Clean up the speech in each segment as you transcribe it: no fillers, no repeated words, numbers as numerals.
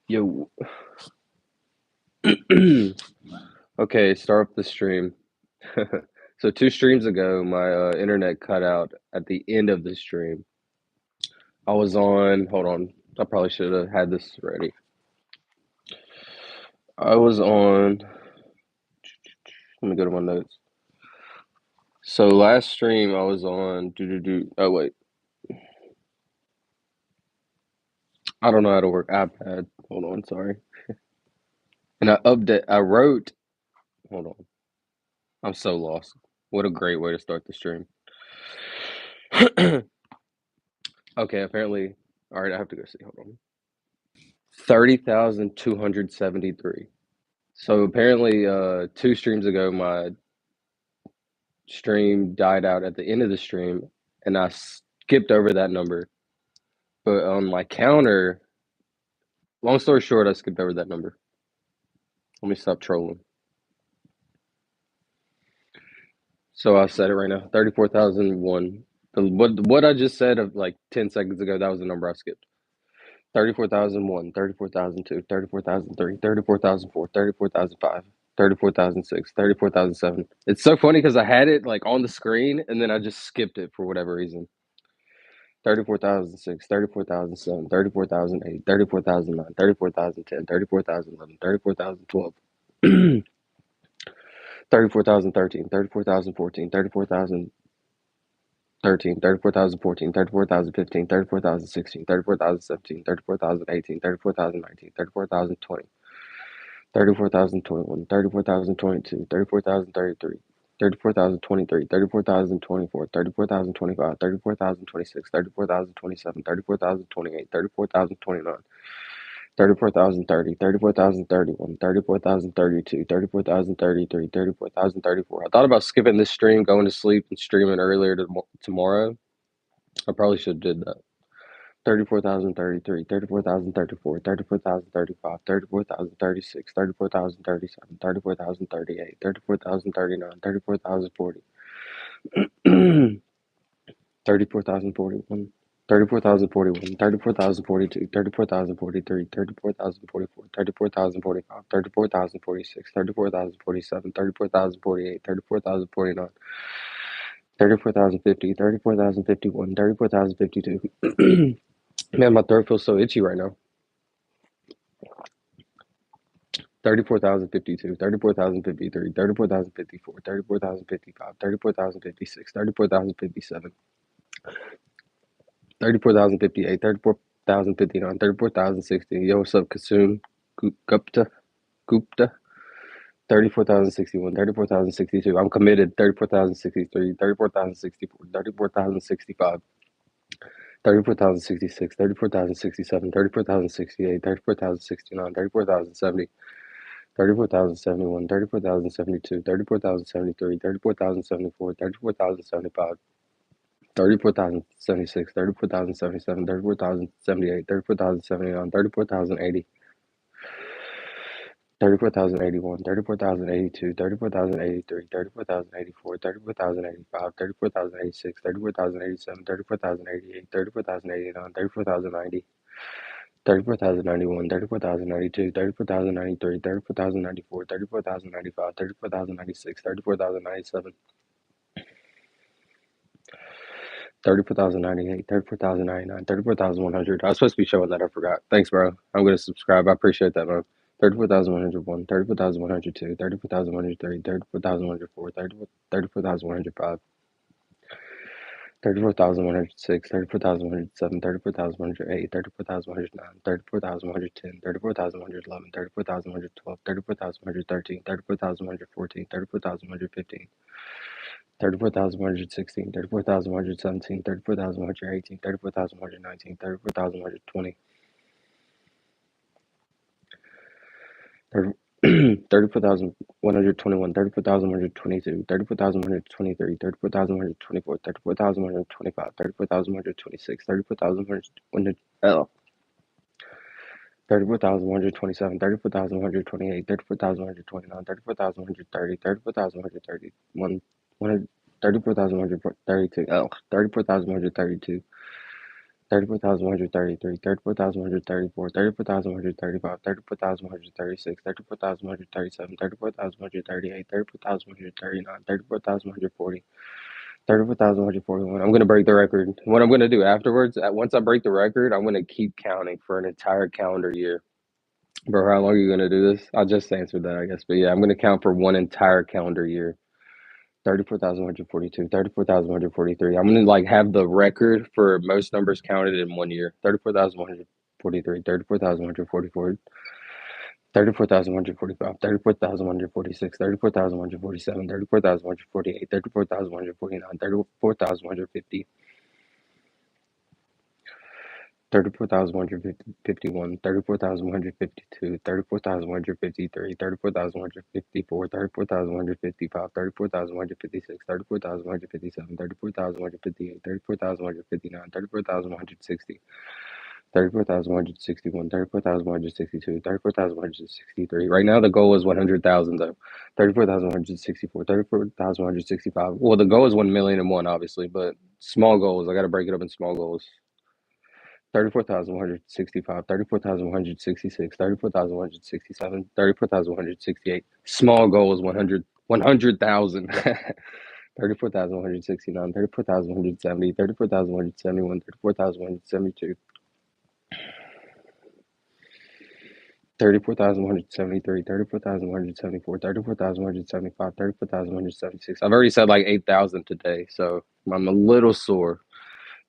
Yo. Okay, start up the stream. So 2 streams ago, my internet cut out at the end of the stream. I was on, hold on, I probably should have had this ready. I was on, let me go to my notes. So last stream I was on, oh wait, I don't know how to work iPad. Hold on, sorry. And I wrote, hold on, I'm so lost. What a great way to start the stream. Okay, apparently, all right, I have to go see, hold on. 30,273. So apparently, 2 streams ago, my stream died out at the end of the stream, and I skipped over that number. But on my counter, long story short, I skipped over that number. Let me stop trolling. So I said it right now, 34,001. What I just said of like 10 seconds ago, that was the number I skipped. 34,001, 34,002, 34,003, 34,004, 34,005, 34,006, 34,007. It's so funny because I had it like on the screen and then I just skipped it for whatever reason. 34,006, 34,007, 34,008, 34,009, 34,010, 34,011, 34,012, 34,013, 34,014, 34,013, 34,014, 34,015, 34,016, 34,017, 34,018, 34,019, 34,020, 34,021, 34,022, 34,033, 34,023, 34,024, 34,025, 34,026, 34,027, 34,028, 34,029, 34,030, 34,031, 34,032, 34,033, 34,034. I thought about skipping this stream, going to sleep, and streaming earlier tomorrow. I probably should have did that. 34,033, 34,034, 34,035, 34,036, 34,037, 34,038, 34,039, 34,040, 34,041, 34,041, 34,042, 34,043, 34,044, 34,045, 34,046, 34,047, 34,048, 34,049, 34,050, 34,051, 34,052. Man, my throat feels so itchy right now. 34,052, 34,053, 34,054, 34,055, 34,056, 34,057, 34,058, 34,059, 34,060. Yo, what's up, Kasum? Gupta? 34,061, 34,062. I'm committed. 34,063, 34,064, 34,065, 34,066, 34,067, 34,068, 34,069, 34,070. 34,071, 34,072, 34,073, 34,074, 34,075, 34,076, 34,077, 34,078, 34,079, 34,080, 34,081, 34,082, 34,083, 34,084, 34,085, 34,086, 34,087, 34,088, 34,089, 34,090. 34,091, 34,092, 34,093, 34,094, 34,095, 34,096, 34,097, 34,098, 34,099, 34,100. I was supposed to be showing that. I forgot. Thanks, bro. I'm going to subscribe. I appreciate that, man. 34,101, 34,102, 34,103, 34,104, 34,105. 34,106, 34,107, 34,108, 34,109, 34,110, 34,111, 34,112, 34,113, 34,114, 34,115, 34,116, 34,117, 34,118, 34,119, 34,120, 34,121, 34,122, 34,123, 34,124, 34,125, 34,126, 34,100, 34,127, 34,128, 34,129, 34,130, 34,131, 34,132, 34,132, 34,133, 34,134, 34,135, 34,136, 34,137, 34,138, 34,139, 34,140, 34,141. I'm gonna break the record. What I'm gonna do afterwards, once I break the record, I'm gonna keep counting for an entire calendar year. Bro, how long are you gonna do this? I just answered that, I guess. But yeah, I'm gonna count for one entire calendar year. 34,142, 34,143. I'm gonna like have the record for most numbers counted in one year. 34,143, 34,144, 34,145, 34,146, 34,147, 34,148, 34,149, 34,150. 34,151, 34,152, 34,153, 34,154, 34,155, 34,156, 34,157, 34,158, 34,159, 34,160, 34,161, 34,162, 34,163. Right now, the goal is 100,000 though. 34,164, 34,165. Well, the goal is 1,000,001, obviously, but small goals. I got to break it up in small goals. 34,165, 34,166, 34,167, 34,168. Small goal is 100,000. 34,169, 34,170, 34,171, 34,172, 34,173, 34,174, 34,175, 34,176. I've already said like 8,000 today, so I'm a little sore.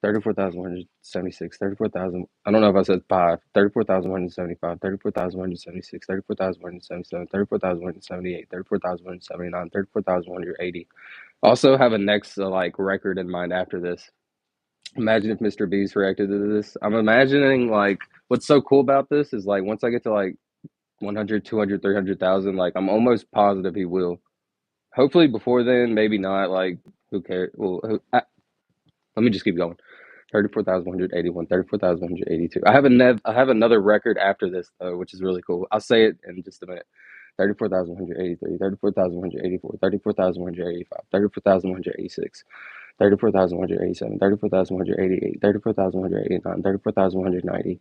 34,176, 34,000. I don't know if I said five. 34,175, 34,176, 34,177, 34,178, 34,179, 34,180. Also have a next like record in mind after this. Imagine if Mr. Beast reacted to this. I'm imagining like what's so cool about this is like once I get to like 100, 200, 300,000, like I'm almost positive he will. Hopefully before then, maybe not. Like who cares? Well, let me just keep going. 34,181, 34,182. I have another record after this though, which is really cool. I'll say it in just a minute. 34,183, 34,184, 34,185, 34,186, 34,187, 34,188, 34,189, 34,190,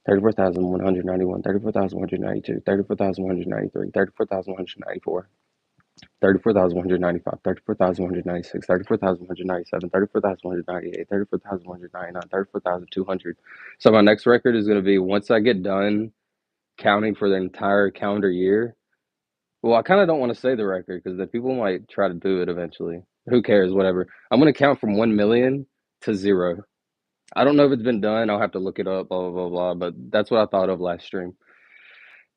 34,191, 34,192, 34,193, 34,194. 34,195, 34,196, 34,197, 34,198, 34,199, 34,200. So my next record is going to be once I get done counting for the entire calendar year. Well, I kind of don't want to say the record because the people might try to do it eventually. Who cares? Whatever. I'm going to count from 1 million to zero. I don't know if it's been done. I'll have to look it up, blah, blah, blah, blah. But that's what I thought of last stream.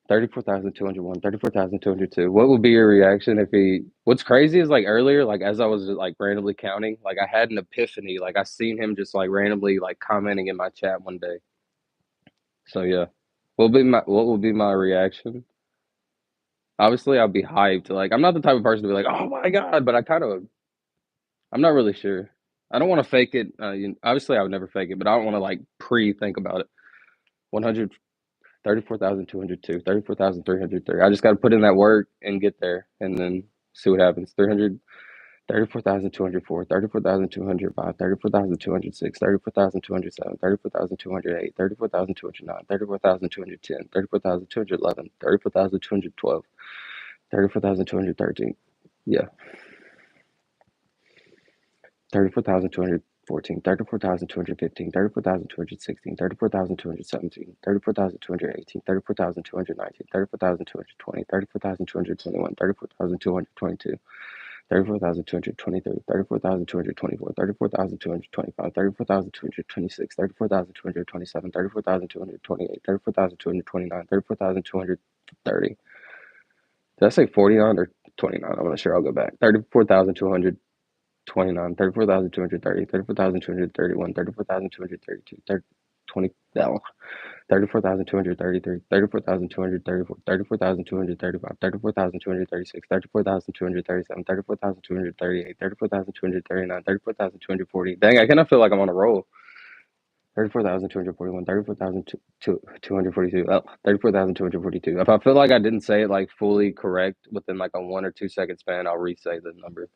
34,201, 34,202. What would be your reaction if he? What's crazy is like earlier, like as I was like randomly counting, like I had an epiphany. Like I seen him just like randomly like commenting in my chat one day. So yeah, what will be my reaction? Obviously, I'll be hyped. Like I'm not the type of person to be like, oh my god, but I'm not really sure. I don't want to fake it. Obviously, I would never fake it, but I don't want to like pre-think about it. 100, 34,202, 34,303. I just got to put in that work and get there and then see what happens. 300, 34,204, 34,205, 34,206, 34,207, 34,208, 34,209, 34,210, 34,211, 34,212, 34,213. Yeah. 34,214, 34,215, 34,216, 34,217, 34,218, 34,219, 34,220, 34,221, 34,222, 34,223, 34,224, 34,225, 34,226, 34,227, 34,228, 34,229, 34,230. Did I say 49 or 29? I'm not sure. I'll go back. 34,200. 29, 34,230, 34,231, 34,232, 20, no, 34,233, 34,234, 34,235, 34,236, 34,237, 34,238, 34,239, 34,240. Dang, I kind of feel like I'm on a roll. 34,241, 34,242, 34,242. If I feel like I didn't say it like fully correct within like a 1 or 2 second span, I'll re-say the number.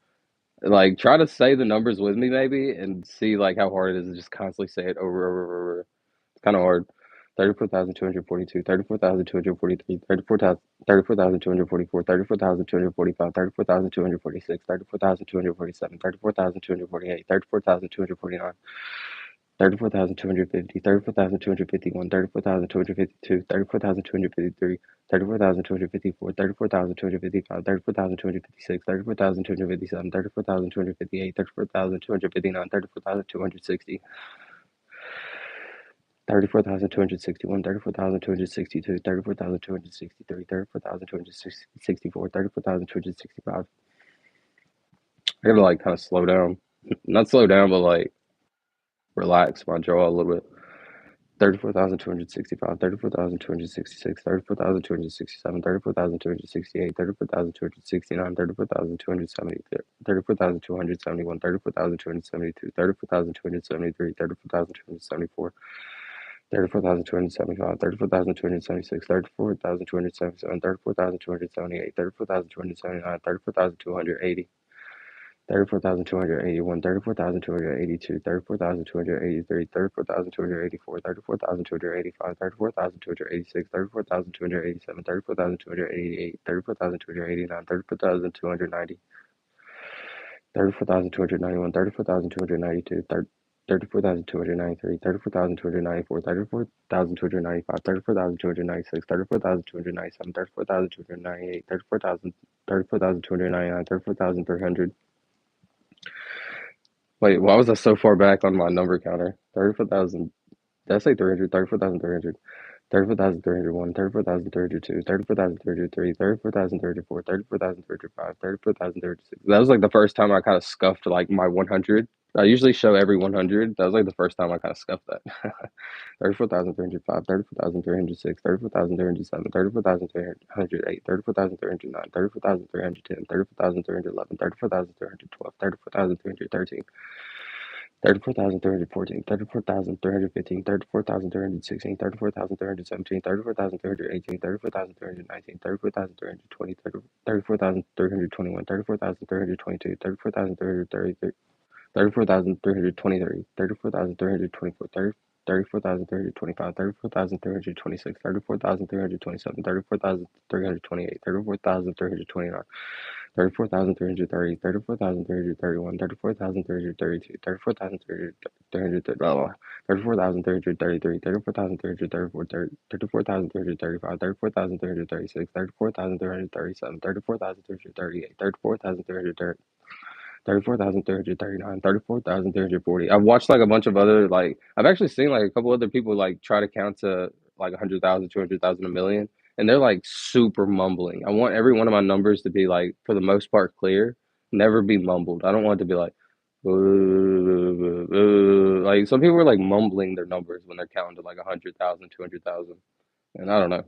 Like, try to say the numbers with me, maybe, and see like how hard it is to just constantly say it over. It's kind of hard. 34,242, 34,243, 34,244, 34,245, 34,246, 34,247, 34,248, 34,249. 34,250, 34,251, 34,252, 34,253, 34,254, 34,255, 34,256, 34,257, 34,258, 34,259, 34,260, 34,261, 34,262, 34,263, 34,264, 34,265. I gotta like kind of slow down. Not slow down, but like relax my jaw a little bit. 34,265, 34,266, 34,267, 34,268, 34,269, 34,270, 34,271, 34,272, 34,273, 34,274, 34,275, 34,276, 34,277, 34,278, 34,279, 34,280. 34,281, 34,282, 34,283, 34,284, 34,285, 34,286, 34,287, 34,288, 34,289, 34,290, 34,291, 34,292, 34,293, 34,294, 34,295, 34,296, 34,297, 34,298, 34,299, 34,300. Wait, why was I so far back on my number counter? 34,000. Did I say 300? 34,300. 34,301, 34,302, 34,303, 34,034, 34,035, 34,036. That was like the first time I kind of scuffed like my 100. I usually show every 100. That was like the first time I kind of scuffed that. 34,305, 34,306, 34,307, 34,308, 34,309, 34,310, 34,311, 34,312, 34,313. 34,314, 34,315, 34,316, 34,317, 34,318, 34,319, 34,320, 34,321, 34,322, 34,333, 34,323, 34,324, 34,325, 34,326, 34,327, 34,328, 34,329. 34,330, 34,331, 34,332, 34,333, 34,333, 34,334, 34,335, 34,336, 34,337, 34,338, 34,330. 34,339, 34,340. I've watched like a bunch of other like I've actually seen like a couple other people like try to count to like 100,000, 200,000, a million, and they're like super mumbling. I want every one of my numbers to be like for the most part clear, never be mumbled. I don't want it to be like like some people are like mumbling their numbers when they're counting to like 100,000, 200,000, and I don't know.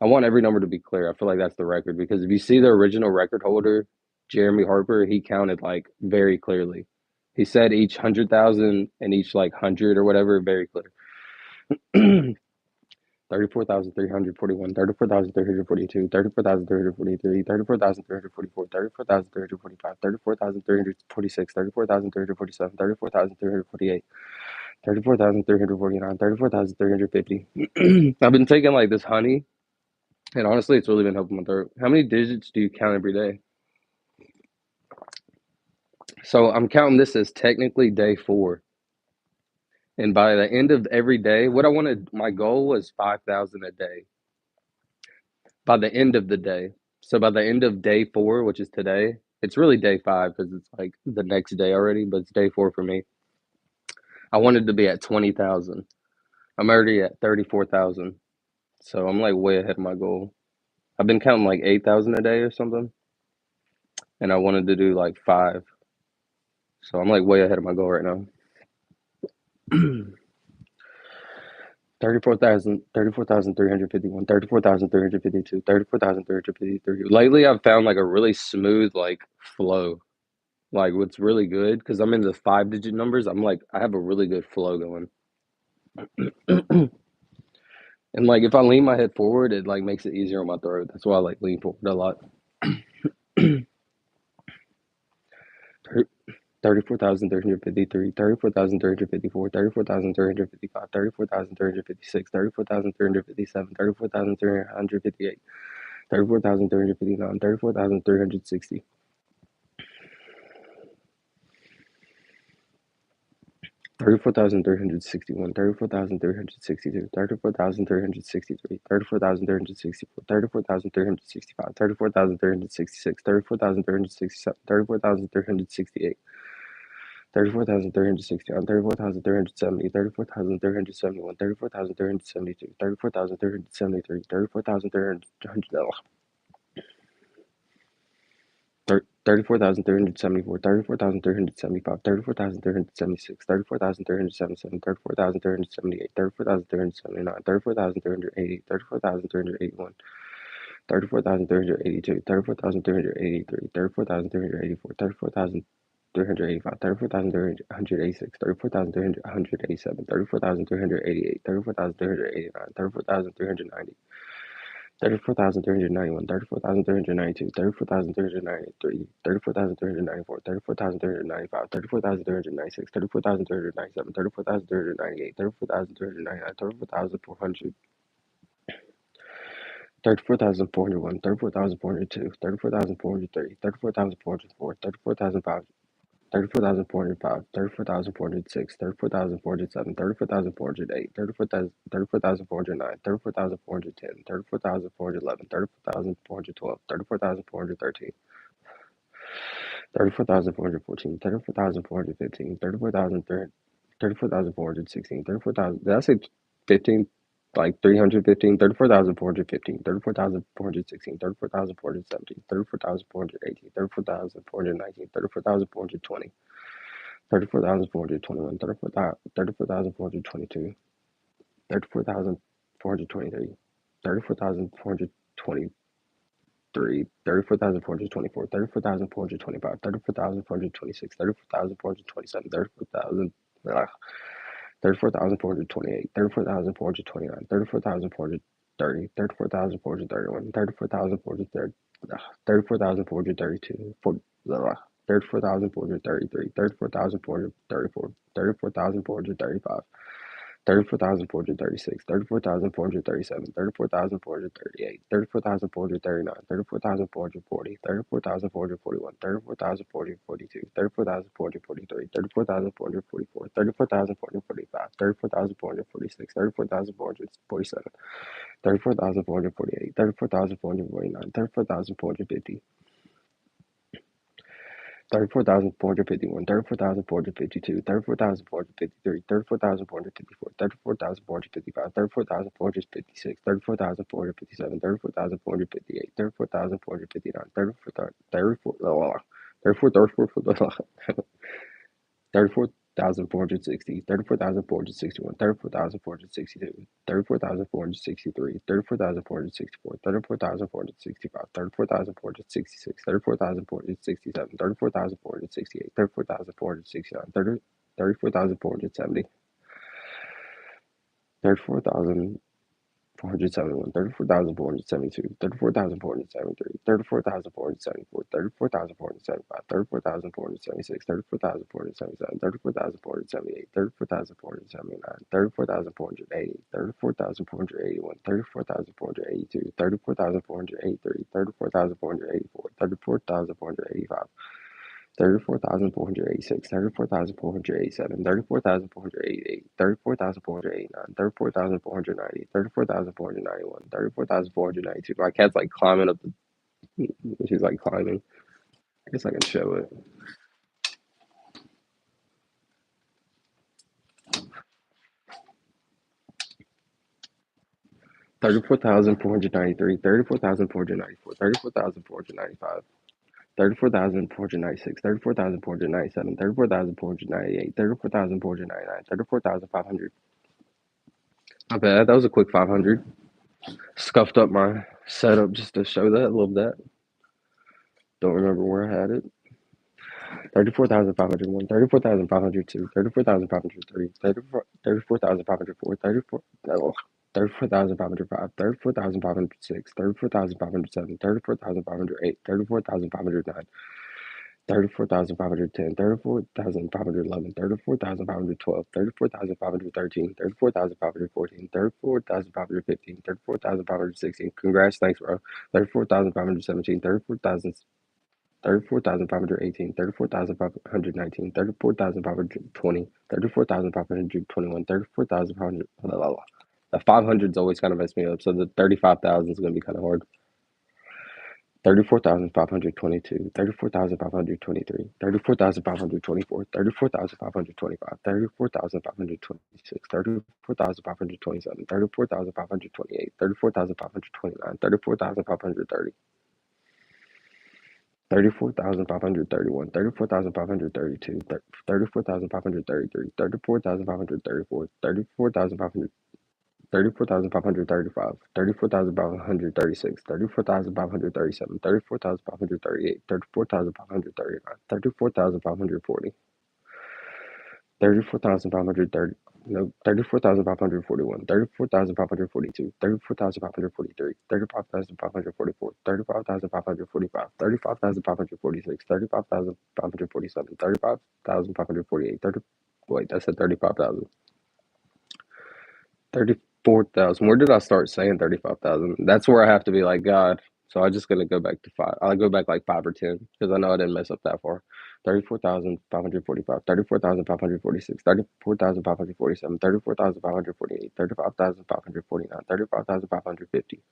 I want every number to be clear. I feel like that's the record because if you see the original record holder, Jeremy Harper, he counted like very clearly. He said each 100,000 and each like 100 or whatever very clear. 34,341, 34,342, 34,343, 34,344, 34,345, 34,346, 34,347, 34,348, 34,349, 34,350. I've been taking like this honey, and honestly, it's really been helping my throat. How many digits do you count every day? So I'm counting this as technically day 4. And by the end of every day, what I wanted, my goal was 5,000 a day by the end of the day. So by the end of day 4, which is today, it's really day 5 because it's like the next day already, but it's day 4 for me. I wanted to be at 20,000. I'm already at 34,000. So I'm like way ahead of my goal. I've been counting like 8,000 a day or something, and I wanted to do like 5. So I'm like way ahead of my goal right now. 34,000, 34,351, 34,352, 34,353. Lately, I've found like a really smooth like flow. Like what's really good because I'm in the 5-digit numbers. I'm like I have a really good flow going, and like if I lean my head forward, it like makes it easier on my throat. That's why I like lean forward a lot. 34,353, 34,354, 34,355, 34,356, 34,357, 34,358, 34,359, 34,360. 34,361, 34,362, 34,363, 34,364, 34,365, 34,366, 34,367, 34,368, 34,369, 34,370, 34,371, 34,372, 34,373, 34,300. 34,374, 34,375, 34,376, 34,377, 34,378, 34,379, 34,380, 34,381, 34,382, 34,383, 34,384, 34,385, 34,386, 34,387, 34,388, 34,389, 34,390. 34,391, 34,392, 34,393, 34,394, 34,395, 34,396, 34,397, 34,398, 34,399, 34,400, 34,401, 34,402, 34,403, 34,404, 34,500. 34,405, 34,406, 34,407, 34,408, 34,409, 34,410, 34,411, 34,412, 34,413, 34,414, 34,415, 34,416, 34,000. Did I say 15? Like 315, 34,415, 34,416, 34,417, 34,418, 34,419, 34,420. 34,421, 34,422, 34,423, 34,423, 34,424, 34,425, 34,426, 34,427, 34,428, 34,429, 34,430, 34,431, 34,430, 34,432, 34,433, 34,434, 34,435, 34,436, 34,437, 34,438, 34,439, 34,440, 34,441, 34,442, 34,443, 34,444, 34,445, 34,446, 34,447, 34,448, 34,449, 34,450. 34,451, 34,452, 34,453, 34,454, 34,455, 34,456, 34,457, 34,458, 34,459, 34,460, 34,461, 34,462, 34,463, 34,464, 34,465, 34,466, 34,467, 34,468, 34,469, 34,470, 34,471, 34,472, 34,473, 34,474, 34,475, 34,476, 34,477, 34,478, 34,479, 34,480, 34,481, 34,482, 34,483, 34,484, 34,485. 34,486, 34,487, 34,488, 34,489, 34,490, 34,491, 34,492. My cat's like climbing up the. She's like climbing. I guess I can show it. 34,493, 34,494, 34,495. 34,496, 34,497, 34,498, 34,499, 34,500. Not bad. That was a quick 500. Scuffed up my setup just to show that a little bit. Don't remember where I had it. 34,501, 34,502, 34,503, 34,504, 34,505, 34,506, 34,507, 34,508, 34,509, 34,510, 34,511, 34,512, 34,513, 34,514, 34,515, 34,516. Congrats, thanks, bro. 34,517, 34,518, 34,519, 34,520, 34,521, 34,500. The 500's always kind of mess me up, so the 35,000 is going to be kind of hard. 34,522, 34,523, 34,524, 34,525, 34,526, 34,527, 34,528, 34,529, 34,530. 34,531, 34,532, 34,533, 34,534, 34,500. 34,535, 34,536, 34,537, 34,538, 34,539, 34,540, 34,530, no, 34,541, 34,542, 34,543, 35,544, 35,545, 35,546, 35,547, 35,548, 30, wait, that's at 35,000. 34,000. Where did I start saying 35,000? That's where I have to be like, God. So I'm just going to go back to five. I'll go back like five or 10 because I know I didn't mess up that far. 34,545, 34,546, 34,547, 34,548, 35,549, 35,550.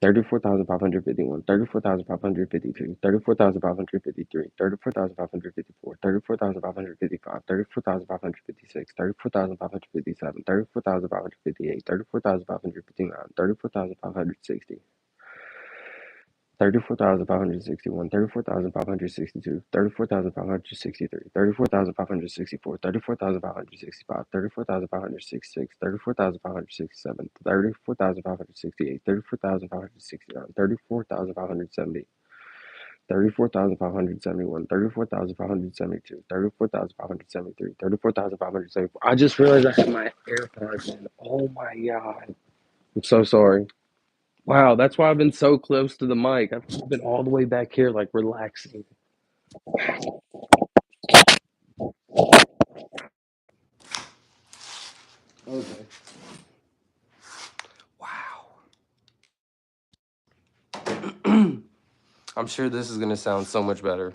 34,551, 34,552, 34,553, 34,554, 34,555, 34,556, 34,557, 34,558, 34,559, 34,560. 34,561, 34,562, 34,563, 34,564, 34,565, 34,566, 34,567, 34,568, 34,569, 34,570, 34,571, 34,572, 34,573, 34,574. I just realized I had my AirPods in. Oh my God. I'm so sorry. Wow, that's why I've been so close to the mic. I've been all the way back here, like relaxing. Okay. Wow. I'm sure this is gonna sound so much better.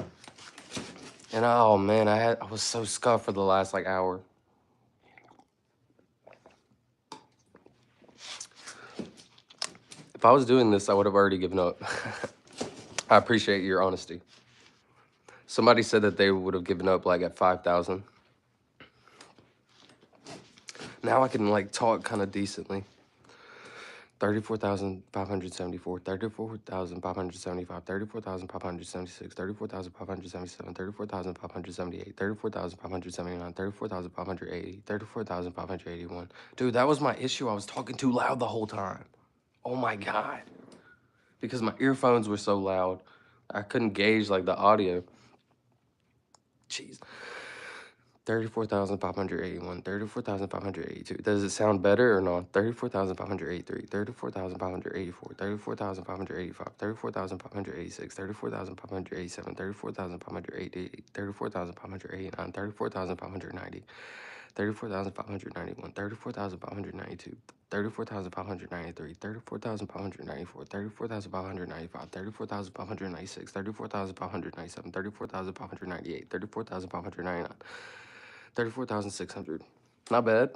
And oh man, I was so scuffed for the last like hour. If I was doing this, I would have already given up. I appreciate your honesty. Somebody said that they would have given up like at 5,000. Now I can like talk kind of decently. 34,574, 34,575, 34,576, 34,577, 34,578, 34,579, 34,580, 34,581. Dude, that was my issue. I was talking too loud the whole time. Oh my God. Because my earphones were so loud, I couldn't gauge like the audio. Jeez. 34,581, 34,582. Does it sound better or not? 34,583, 34,584, 34,585, 34,586, 34,587, 34,588, 34,589, 34,590, 34,591, 34,592, 34,593, 34,594, 34,595, 34,596, 34,597, 34,598, 34,599, 34,600. Not bad.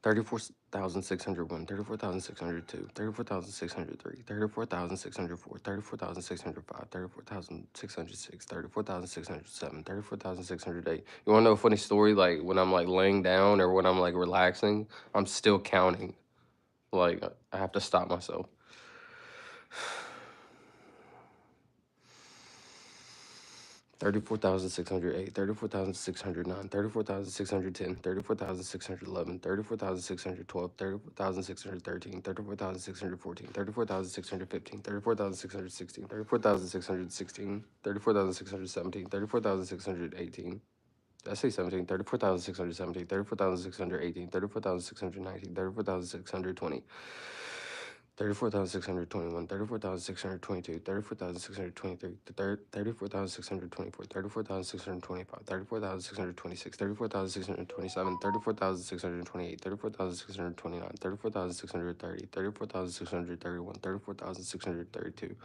34,601, 34,602, 34,603, 34,604, 34,605, 34,606, 34,607, 34,608. You want to know a funny story? Like when I'm like laying down or when I'm like relaxing, I'm still counting. Like I have to stop myself. 34,608, 34,609, 34,610, 34,611, 34,612, 34,613, 34,614, 34,615, 34,616, 34,616, 34,617, 34,618. Did I say 17? 34,617, 34,618, 34,619, 34,620. 34,621, 34,622, 34,623, 34,624, 34,625, 34,626, 34,627, 34,628, 34,629, 34,630, 34,631, 34,632,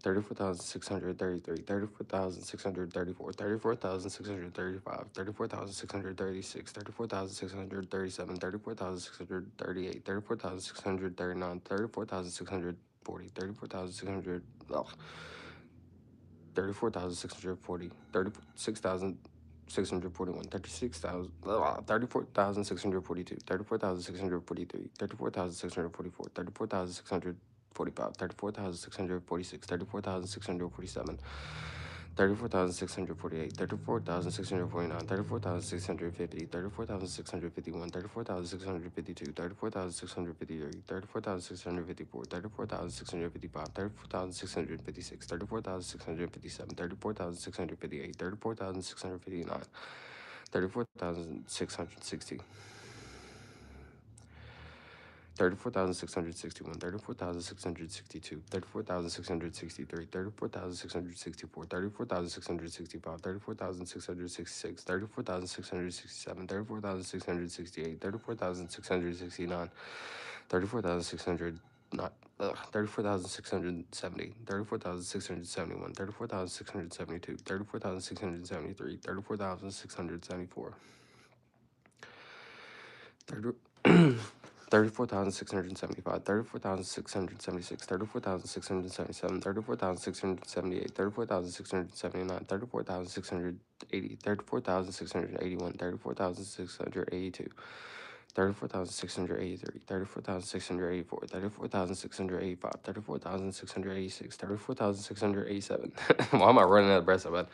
34,633, 34,634, 34,635, 34,636, 34,637, 34,638, 34,639, 34,640, 34,600, 34,640, 36,641, 34,642, 34,643, 34,644, 34,645, 34,646, 34,647, 34,648, 34,649, 34,650, 34,651, 34,652, 34,653, 34,654, 34,655, 34,656, 34,657, 34,658, 34,659, 34,660. 34,661, 34,662, 34,663, 34,664, 34,665, 34,666, 34,667, 34,668, 34,669, 34,600. Not 34,670, 34,671, 34,672, 34,673, 34,674. 34,675, 34,676, 34,677, 34,678, 34,679, 34,680, 34,681, 34,682, 34,683, 34,684, 34,685, 34,686, 34,687. Why am I running out of breath so bad?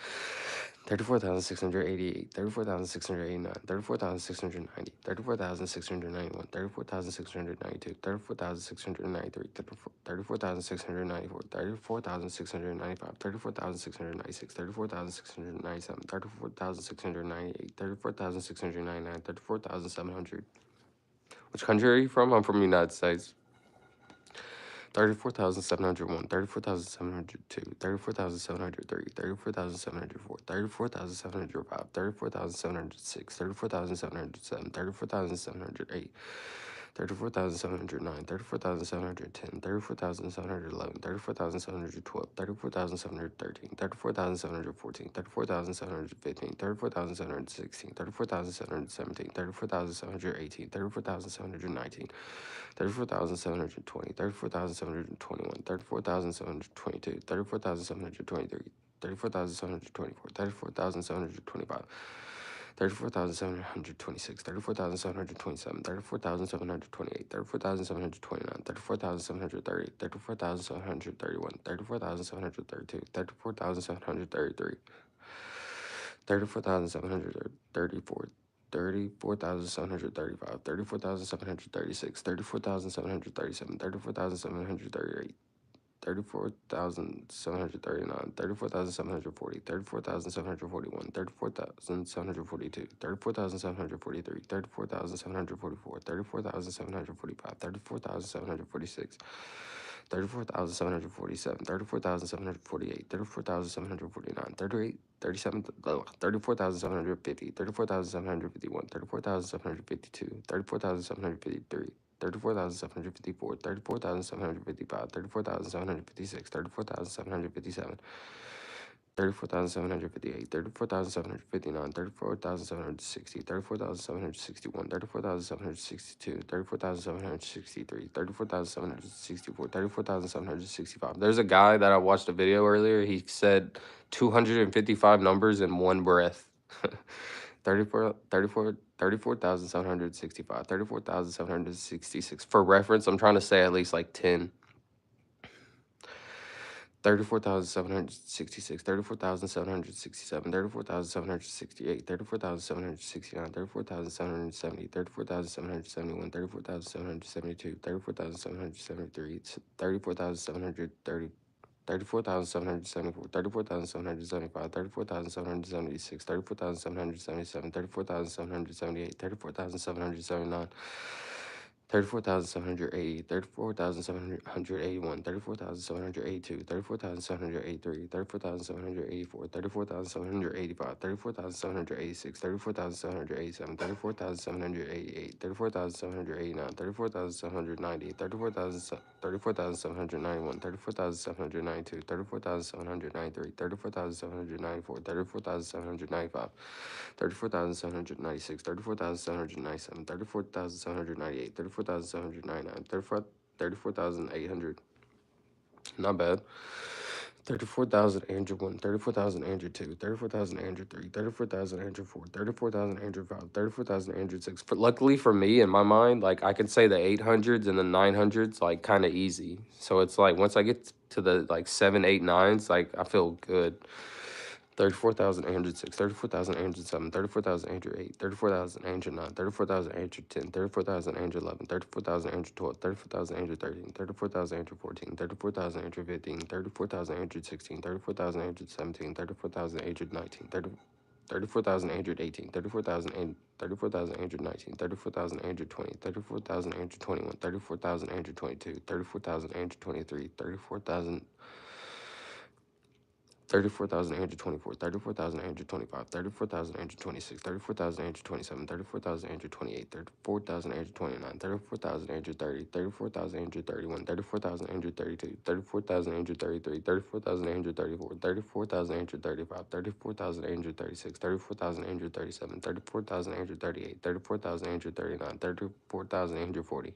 34,688, 34,689, 34,690, 34,691, 34,692, 34,693, 34,694, 34,695, 34,696, 34,697, 34,698, 34,699, 34,700. Which country are you from? I'm from the United States. 34,701, 34,702, 34,703, 34,704, 34,705, 34,706, 34,707, 34,708, 34,709, 34,710, 34,711, 34,712, 34,713, 34,714, 34,715, 34,716, 34,717, 34,718, 34,719, 34,720, 34,721, 34,722, 34,723, 34,724, 34,725, 34,726, 34,727, 34,728, 34,729, 34,730, 34,731, 34,732, 34,733, 34,734, 34,735, 34,736, 34,737, 34,738, 34,739, 34,740, 34,741, 34,742, 34,743, 34,744, 34,745, 34,746, 34,747, 34,748, 34,749, 34,750, 34,751, 34,752, 34,753, 34,754, 34,755, 34,756, 34,757, 34,758, 34,759, 34,760, 34,761, 34,762, 34,763, 34,764, 34,765. There's a guy that I watched a video earlier. He said 255 numbers in one breath. 34,765, 34,766. For reference, I'm trying to say at least like 10. 34,766, 34,767, 34,768, 34,769, 34,770, 34,771, 34,772, 34,773, 34,730, 34,774, 34,775, 34,776, 34,777, 34,778, 34,779, 34,780, 34,781, 34,782, 34,783, 34,784, 34,785, 34,786, 34,787, 34,788, 34,789, 34,790, 34,791, 34,792, 34,793, 34,794, 34,795, 34,796, 34,797, 34,798, 34,799, 34,800. Not bad. 34,801, 34,802, 34,803, 34,804, 34,805, 34,806. Luckily for me, in my mind, like I can say the 800s and the 900s like kind of easy. So it's like once I get to the like 7, 8, 9s, like I feel good. 34,806, 34,807, 34,808, 34,809, 34,810, 34,811, 34,812, 34,813, 34,814, 34,815, 34,816, 34,817, 34,819, 34,818, 34,819, 34,820, 34,821, 34,822, 34,823, 34,824, 34,825, 34,826, 34,827, 34,828, 34,829, 34,830, 34,831, 34,832, 34,833, 34,834, 34,835, 34,836, 34,837, 34,838, 34,839, 34,840.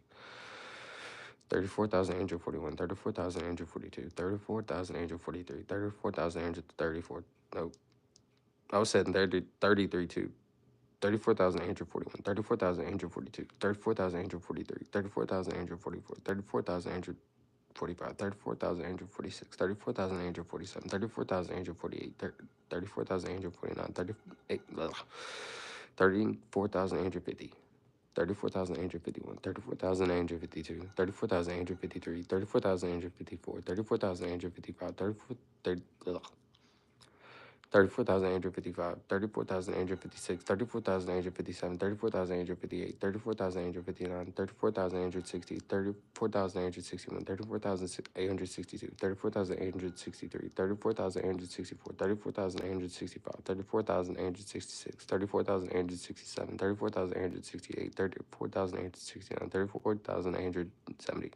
34,841, 34,842, 34,843, 34,834. Nope. I was saying 33 too. 34,841, 34,842, 34,843, 34,844, 34,845, 34,846, 34,847, 34,848, 34,849, 34,850. 34,851, 34,852, 34,853, 34,854, 34,855, 34,855, 34,856, 34,857, 34,858, 34,859, 34,860, 34,861, 34,862, 34,863, 34,864, 34,865, 34,866, 34,867, 34,868, 34,869, 34,870.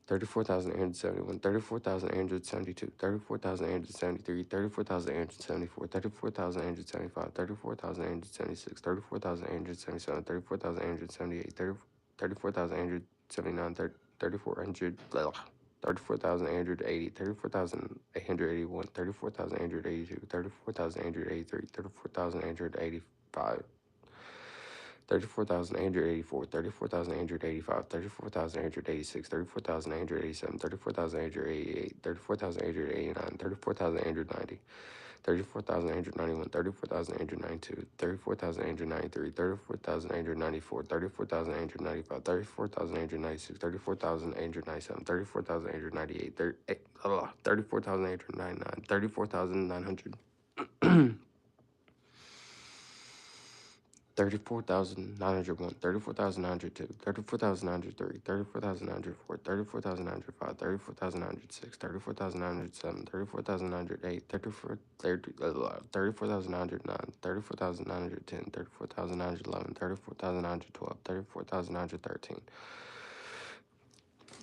34,871, 34,872, 34,873, 34,874, 34,875, 34,876, 34,877, 34,878, 34,879, 34,800, 34,880, 34,881, 34,882, 34,883, 34,885. 34,884, 34,885, 34,886, 34,887, 34,888, 34,889, 34,890, 34,891, 34,892, 34,893, 34,894, 34,895, 34,896, 34,897, 34,898, 34,899, 34,900. 34,901, 34,902, 34,903, 34,904, 34,905, 34,906, 34,907, 34,908, 34,909, 34,910, 34,911, 34,912, 34,913,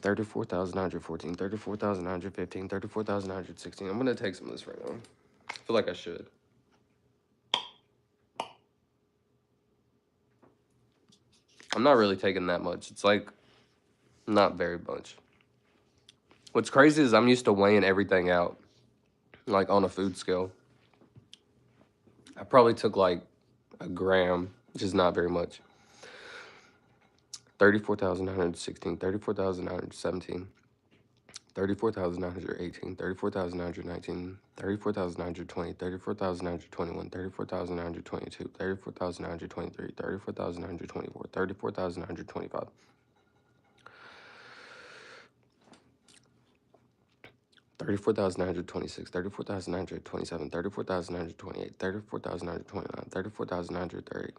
34,914, 34,915, 34,916. I'm going to take some of this right now. I feel like I should. I'm not really taking that much. It's like not very much. What's crazy is I'm used to weighing everything out, like on a food scale. I probably took like a gram, which is not very much. 34,916, 34,917, 34,918, 34,919, 34,920, 34,921, 34,922, 34,923, 34,924, 34,925. 34,926, 34,927, 34,928, 34,929, 34,930,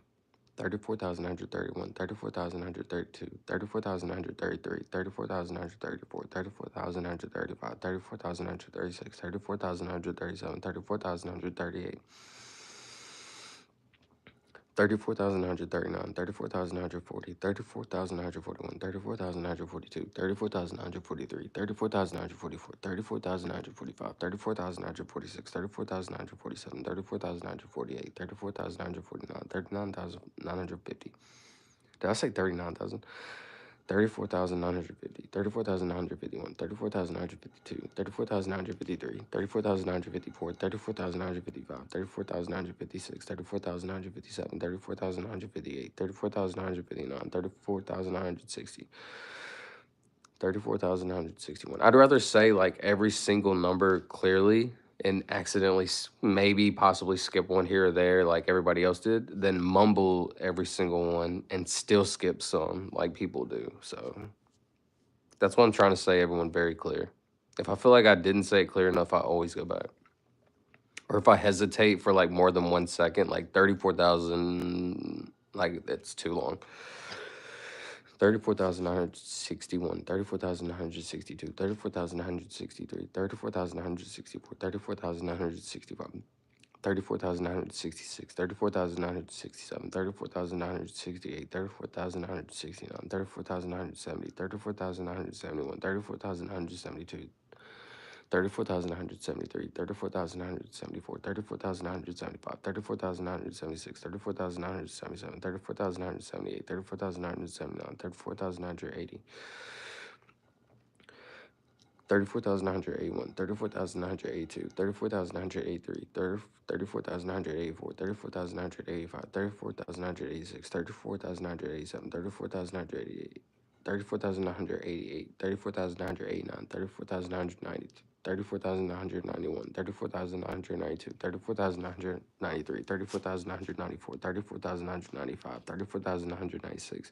34,131, 34,132, 34,133, 34,134, 34,135, 34,136, 34,137, 34,138, 34,139, 34,140, 34,141, 34,142, 34,143, 34,144, 34,145, 34,146, 34,147, 34,148, 34,149, 39,950. Did I say 39,000? 34,950, 34,951, 34,952, 34,953, 34,954, 34,955, 34,956, 34,957, 34,958, 34,959, 34,960, 34,961. I'd rather say like every single number clearly and accidentally maybe possibly skip one here or there like everybody else did, than mumble every single one and still skip some like people do. So that's what I'm trying to say, everyone, very clear. If I feel like I didn't say it clear enough, I always go back. Or if I hesitate for like more than 1 second, like 34,000, like it's too long. 34,961, 34,962, 34,963, 34,964, 34,965, 34,966, 34,967, 34,968, 34,969, 34,970, 34,971, 34,972, 34,973, 34,974, 34,975, 34,976, 34,977, 34,978, 34,979, 34,980, 34,981, 34,982, 34,983, 34,984, 34,985, 34,986, 34,987, 34,988, 34,988, 34,989, 34,990, 34,991, 34,992, 34,993, 34,994, 34,995, 34,996,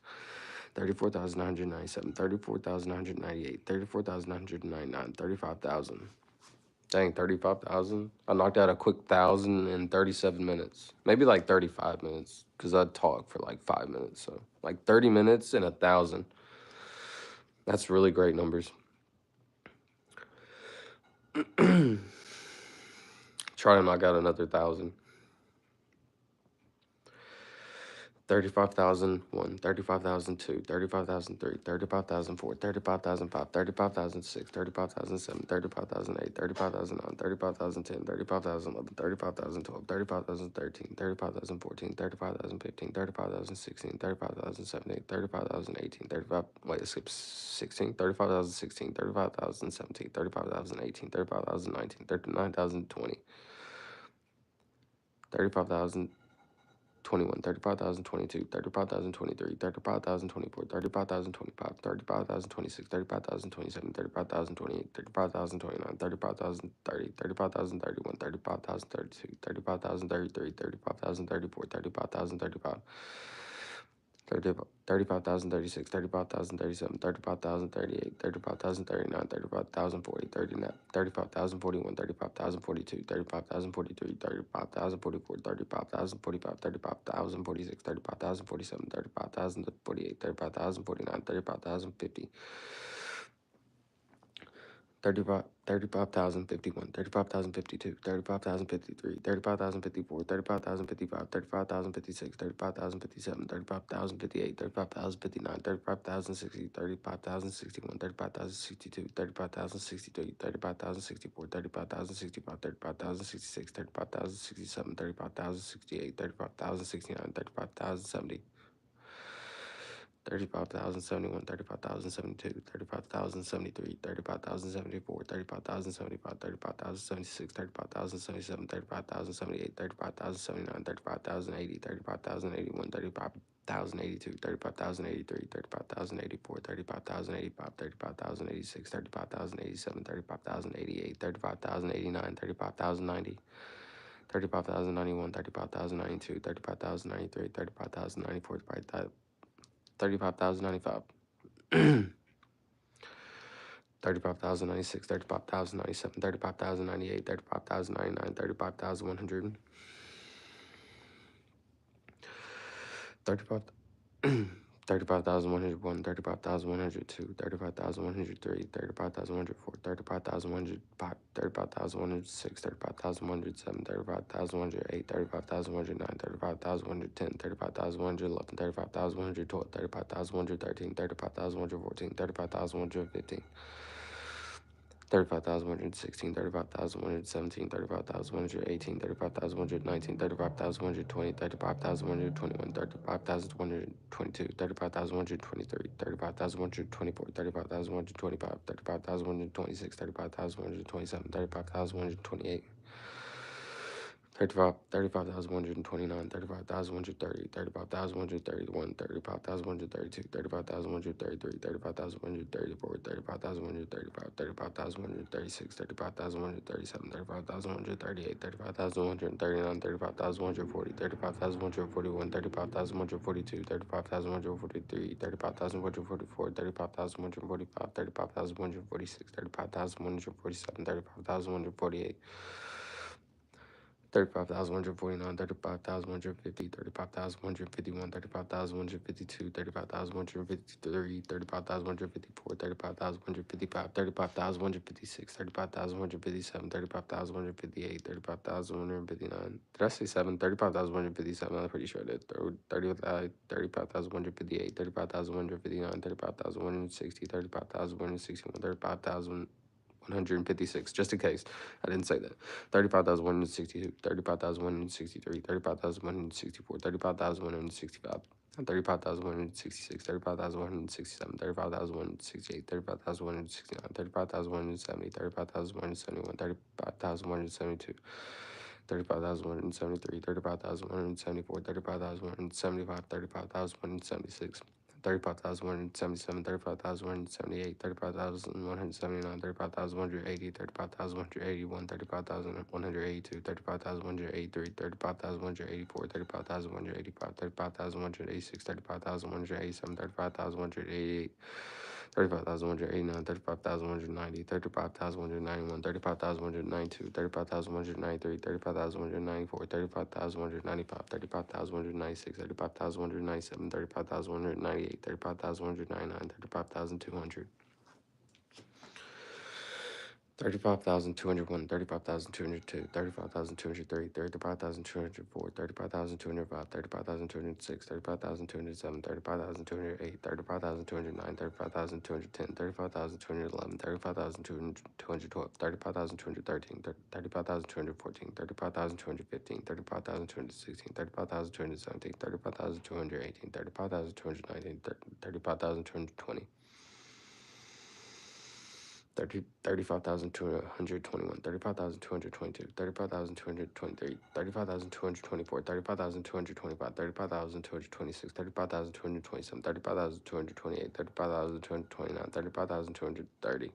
34,997, 34,998, 34,999, 35,000. Dang, 35,000. I knocked out a quick 1,000 in 37 minutes. Maybe like 35 minutes because I talk for like 5 minutes. So like 30 minutes and 1,000. That's really great numbers. Try to knock out another 1,000. 35,001, 35,002, 35,003, 35,004, 35,005, 35,006, 35,007, 35,008, 35,009, 35,010, 35,011, 35,012, 35,013, 35,014, 35,015, 35,016, 35,017, 35,018, 35, wait, it skips 16, 35,016, 35,017, 35,018, 35,019, 39,020, 35,000. 21, 35,022, 35,023, 35,024, 35,025, 35,026, 35,027, 35,028, 35,029, 35,030, 35,031, 35,032, 35,033, 35,034, 35,035. 35,036, 35,037, 35,038, 35,039, 35,040, 35,041, 35,042, 35,043, 35,044, 35,045, 35,046, 35,047, 35,048, 35,049, 35,050. 35,051, 35,052, 35,053, 35,054, 35,055, 35,056, 35,057, 35,058, 35,059, 35,060, 35,061, 35,062, 35,063, 35,064, 35,065, 35,066, 35,067, 35,068, 35,069, 35,070. 35,071, 35,072, 35,073, 35,074, 35,075, 35,076, 35,077, 35,078, 35,079, 35,080, 35,081, 35,082, 35,083, 35,084, 35,085, 35,086, 35,087, 35,088, 35,089, 35,090. 35,091, 35,092, 35,093, 35,094, 35,095. 35,096, 35,097, 35,098, 35,099, 35,100. 35 35,101, 35,102, 35,103, 35,104, 35,105, 35,106, 35,107, 35,108, 35,109, 35,110, 35,111, 35,112, 35,113, 35,114, 35,115. 35,116, 35,117, 35,118, 35,119, 35,120, 35,121, 35,122, 35,123, 35,124, 35,125, 35,126, 35,127, 35,128. 35,129, 35,130, 35,131, 35,132, 35,133, 35,134, 35,135, 35,136, 35,137, 35,138, 35,139, 35,140, 35,141, 35,142, 35,143, 35,144, 35,145, 35,146, 35,147, 35,148. 35,149, 35,150, 35,151, 35,152, 35,153, 35,154, 35,155, 35,156, 35,157, 35,158, 35,159. Did I say 7? 35,157. I'm pretty sure I did. 35,158, 35,159, 35,160, 35,161, 35,000. 156, just in case I didn't say that. 35,162, 35,163, 35,164, 35,165. 35,166, 35,167, 35,168, 35,169, 35,170, 35,171, 35,172, 35,173, 35,174, 35,175, 35,176. 35,177, 35,178, 35,179, 35,180, 35,181, 35,182, 35,183, 35,184, 35,185, 35,186, 35,187, 35,188. 35,189, 35,190, 35,191, 35,192, 35,193, 35,194, 35,195, 35,196, 35,197, 35,198, 35,199, 35,200. 35,201, 35,202, 35,203, 35,204, 35,205, 35,206, 35,207, 35,208, 35,209, 35,210, 35,211, 35,212, 35,213, 35,214, 35,215, 35,216, 35,217, 35,218, 35,219, 35,220. 35,221, 35,222, 35,223, 35,224, 35,225, 35,226, 35,227, 35,228, 35,229, 35,230.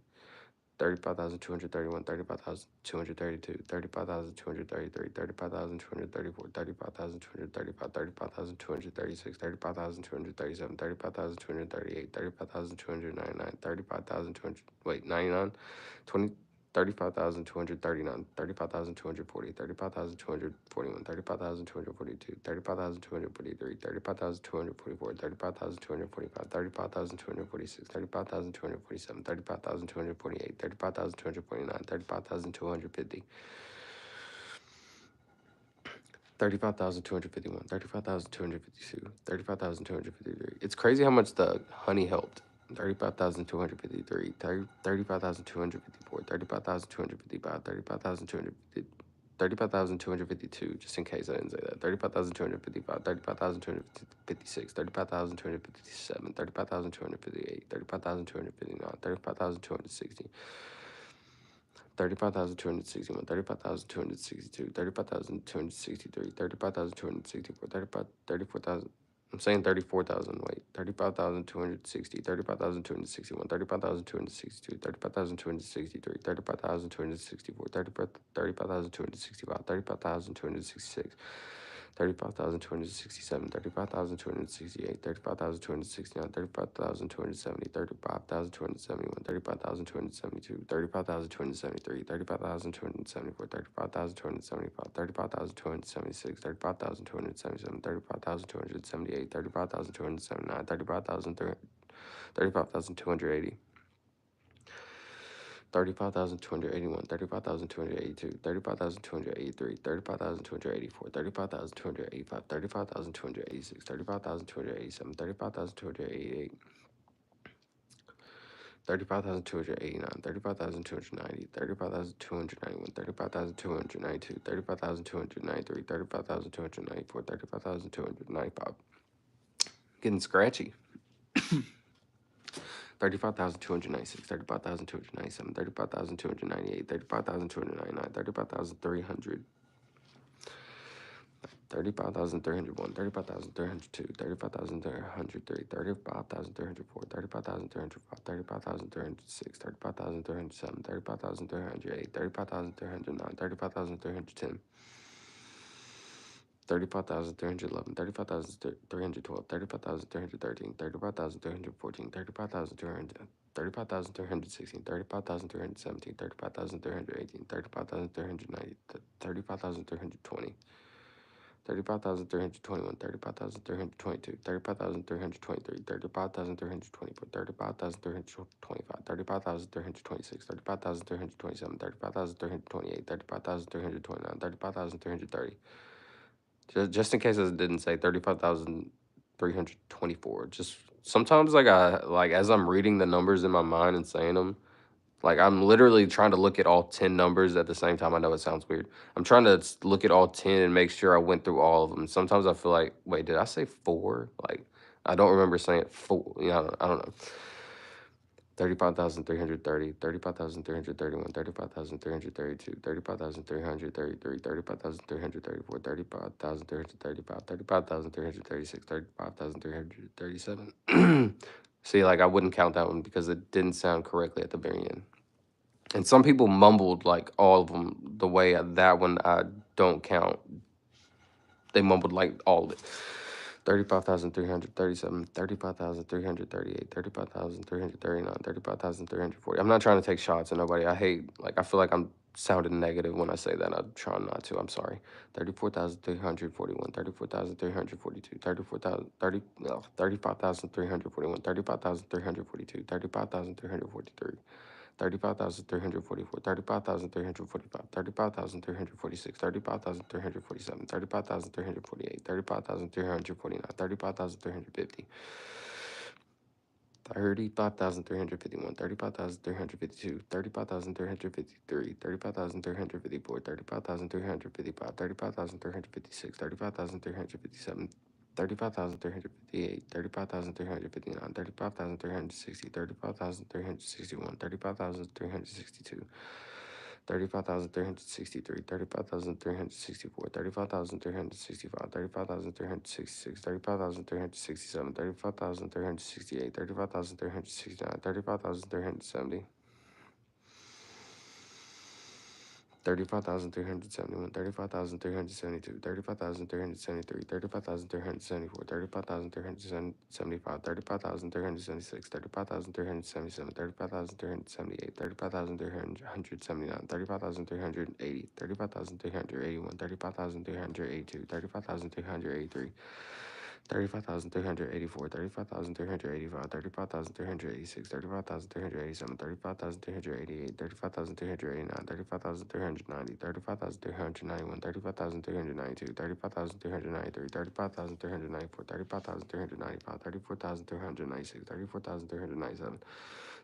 35,231, 35,232, 35,233, 35,234, 35,235, 35,236, 35,237, 35,238, 35,299, 35,200, wait, 99, 20, 35,239, 35,240, 35,241, 35,242, 35,243, 35,244, 35,245, 35,246, 35,247, 35,248, 35,249, 35,250. 35,251, 35,252, 35,253. It's crazy how much the honey helped. 35,253, 35,254, 35,255, 35,250, 35,252, just in case I didn't say that. 35,255, 35,256, 35,257, 35,258, 35,259, 35,260. 35,261, 35,262, 35,263, 35,264, 34,000. I'm saying 34,000, wait. 35,260, 35,261, 35,262, 35,263, 35,264, 35,265, 35,266, 35,267, 35,268, 35,269, 35,270, 35,271, 35,272, 35,273, 35,274, 35,275, 35,276, 35,277, 35,278, 35,279, 35,280. 35,281, 35,282, 35,283, 35,284, 35,285, 35,286, 35,287, 35,288, 35,289, 35,290, 35,291, 35,292, 35,293, 35,294, 35,295. Getting scratchy. 35,296, 35,297, 35,298, 35,299, 35,300, 35,301, 35,302, 35,303, 35,304, 35,305, 35,306, 35,307, 35,308, 35,309, 35,310. 35,311, 35,312, 35,313, 35,314, 35,300, 35,316, 35,317, 35,318, 35,390, 35,320, 35,321, 35,322, 35,323, 35,324, 35,325, 35,326, 35,327, 35,328, 35,329, 35,330. Just in case I didn't say 35,324. Just sometimes, like as I'm reading the numbers in my mind and saying them, like I'm literally trying to look at all 10 numbers at the same time. I know it sounds weird. I'm trying to look at all 10 and make sure I went through all of them. Sometimes I feel like, wait, did I say 4? Like I don't remember saying 4. You know, I don't know. 35,330, 35,331, 35,332, 35,333, 35,334, 35,335, 35,336, 35,337. See, like I wouldn't count that one because it didn't sound correctly at the very end. And some people mumbled like all of them the way that one I don't count. They mumbled like all of it. 35,337, 35,338, 35,339, 35,340. I'm not trying to take shots at nobody. I feel like I'm sounding negative when I say that. I'm trying not to. I'm sorry. 34,341, 34,342, 35,341, 35,342, 35,343. 35,344, 35,345, 35,346, 35,347, 35,348, 35,349, 35,350. 35,351, 35,352, 35,353, 35,354, 35,355, 35,356, 35,357, 35,358, 35,359, 35,360, 35,361, 35,362, 35,363, 35,364, 35,365, 35,366, 35,367, 35,368, 35,369, 35,370. 35,371, 35,372, 35,373, 35,374, 35,375, 35,376, 35,377, 35,378, 35,379, 35,380, 35,381, 35,382, 35,383. 35,384, 35,385, 35,386, 35,387, 35,388, 35,389, 35,390, 35,391, 35,392, 35,393, 35,394, 35,395, 34,396, 34,397.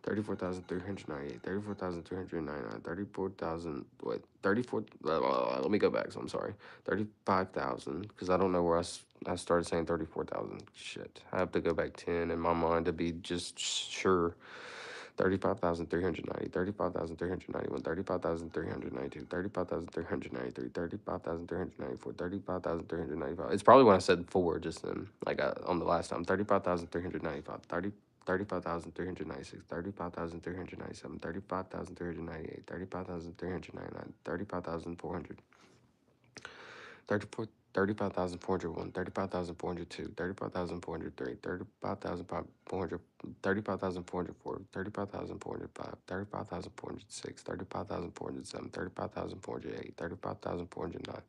34,398, 34,399, 34,000, wait, 34, let me go back, so I'm sorry, 35,000, because I don't know where I started saying 34,000, shit, I have to go back 10 in my mind to be just sure. 35,390, 35,391, 35,392, 35,393, 35,394, 35,395. It's probably when I said 4 just then, like on the last time. 35,395, 35,396, 35,397, 35,398, 35,399, 35,400, 35,401, 35,402, 35,403, 35,400, 35,404, 35,405, 35,406, 35,407, 35,408, 35,409.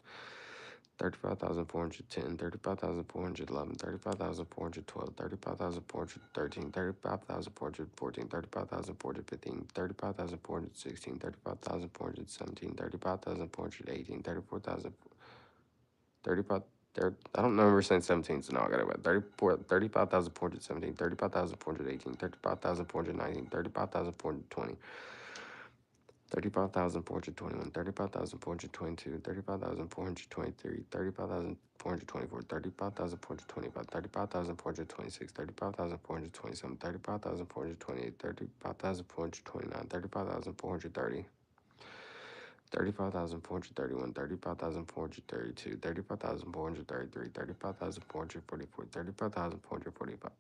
35,410, 35,411, 35,412, 35,413, 35,414, 35,415, 35,416, 35,417, 35,418, 34,000, 35, I don't remember saying 17, so now I got it right. 35,417, 35,418, 35,419, 35,420. 35,421, 35,422, 35,423, 35,424, 35,425, 35,426, 35,427, 35,428, 35,429, 35,430. 35,431, 35,432, 35,433, 35,444, 35,445,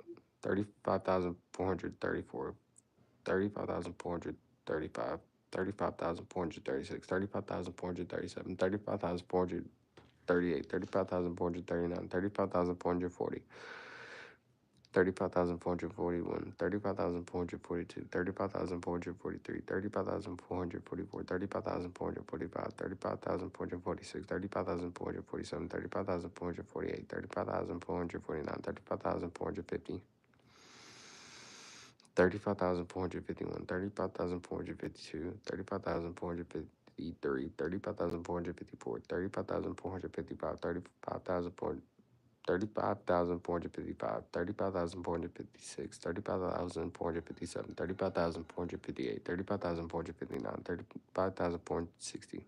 35,434, 35,435, 35,436, 35,437, 35,438, 35,439, 35,440. 35,441, 35,442, 35,443, 35,444, 35,445, 35,446, 35,447, 35,448, 35,449, 35,450. 35,451, 35,452, 35,453, 35,454, 35,455, 35,455, 35,456, 35,457, 35,458, 35,459, 35,460.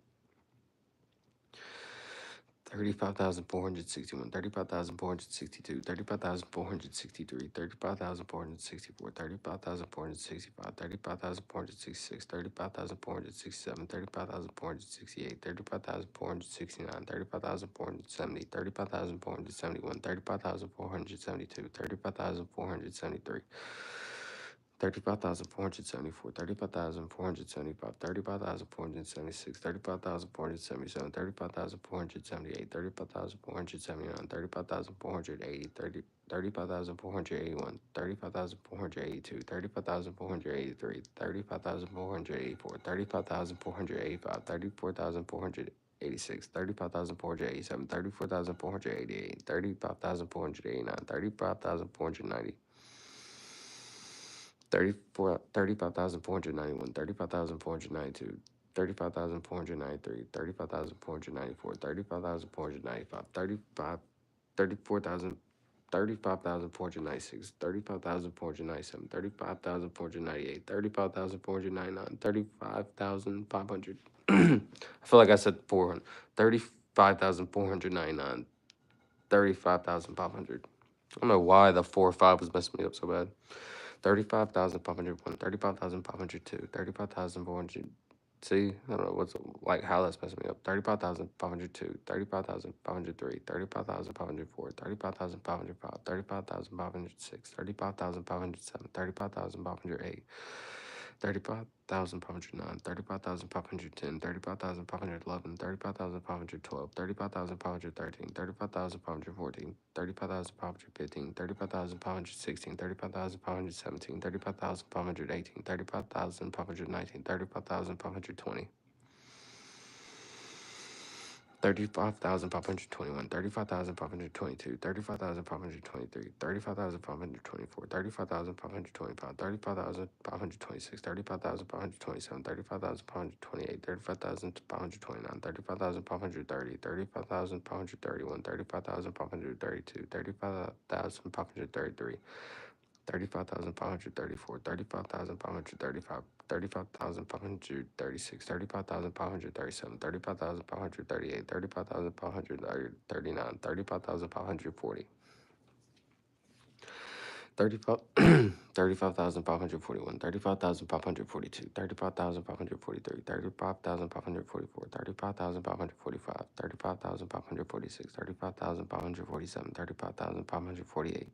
35,461, 35,462, 35,463, 35,464, 35,465, 35,466, 35,467, 35,468, 35,469, 35,470, 35,471, 35,472, 35,473. 35,474, 35,475, 35,476, 35,477, 35,478, 35,479, 35,480, 35,481, 35,482, 35,483, 35,484, 35,485, 34,486, 35,487, 34,488, 35,489, 35,490. 35,491, 35,492, 35,493, 35,494, 35,495, 34,000, 35,496, 35,497, 35,498, 35,499, 35,500. I feel like I said 400. 35,499, 35,500. I don't know why the 4 or 5 was messing me up so bad. 35,501, 35,502, 35,400. See, I don't know what's like how that's messing me up. 35,502, 35,503, 35,504, 35,505, 35,506, 35,507, 35,508. 35,509, 35,510, 35,511, 35,512, 35,513, 35,514, 35,515, 35,516, 35,517, 35,518, 35,519, 35,520. 35,521, 35,522, 35,523, 35,524, 35,525, 35,526, 35,527, 35,528, 35,529, 35,530, 35,531, 35,532, 35,533. 35,534, 35,535, 35,536, 35,537, 35,538, 35,539, 35,540. 35 35,541, 35,542, 35,543, 35,544, 35,545, 35,546, 35,547, 35,548,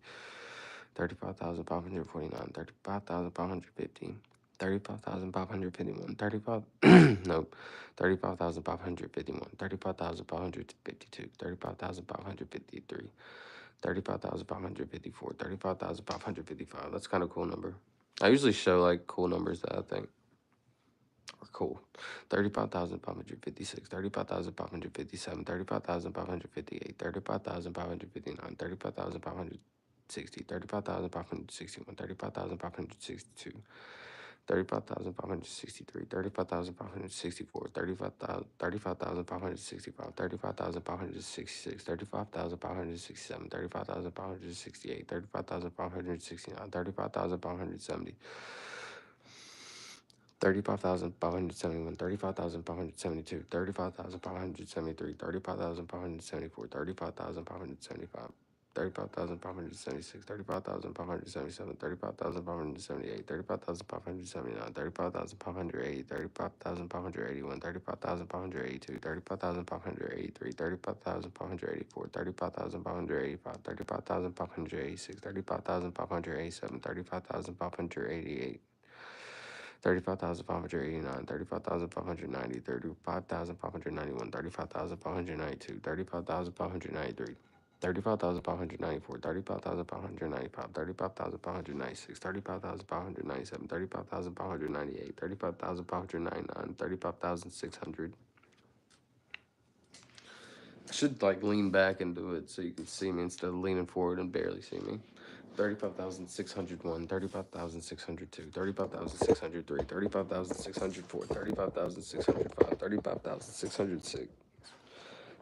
35,549, 35,550, 35,551, 35, nope, 35,551, 35,552, 35,553, 35,554, 35,555. That's kind of a cool number. I usually show like cool numbers that I think are cool. 35,556, 35,557, 35,558, 35,559, 35,560, 35,561, 35,562. 35,563, 35,564, 35,565, 35,566, 35,567, 35,568, 35,569, 35,570. 35,571, 35,572, 35,573, 35,574, 35,575, 35,576, 35,577, 35,578, 35,579, 35,580, 35,581, 35,582, 35,583, 35,584, 35,585, 35,586, 35,587, 35,588. 35,589, 35,590, 35,591, 35,592, 35,593, 35,594, 35,595, 35,596, 35,597, 35,598, 35,599, 35,600. I should like lean back and do it so you can see me instead of leaning forward and barely see me. 35,601, 35,602, 35,603, 35,604, 35,605, 35,606,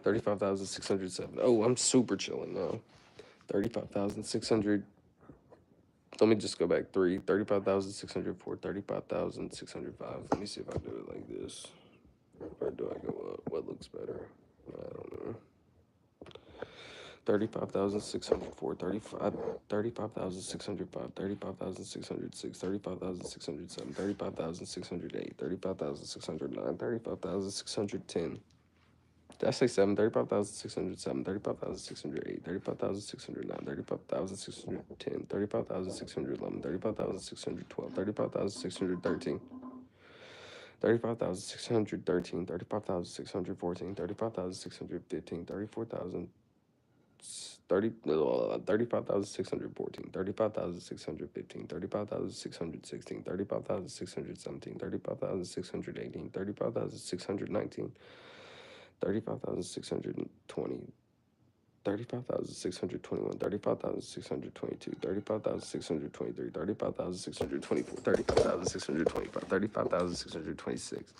35,607. Oh, I'm super chilling now. 35,600. Let me just go back three. 35,604, 35,605. Let me see if I do it like this. Or do I go up? What looks better? I don't know. 35,604, 35,605, 35,606, 35,607, 35,608, 35,609, 35,610. Did I say 7? 35,607, 35,608, 35,609, 35,610, 35,611, 35,612, 35,613. 35,613, 35,614, 35,615, 34,000. 35,614, 35,615, 35,616, 35,617, 35,618, 35,619, 35,620, 35,621, 35,622, 35,623, 35,624, 35,625, 35,626.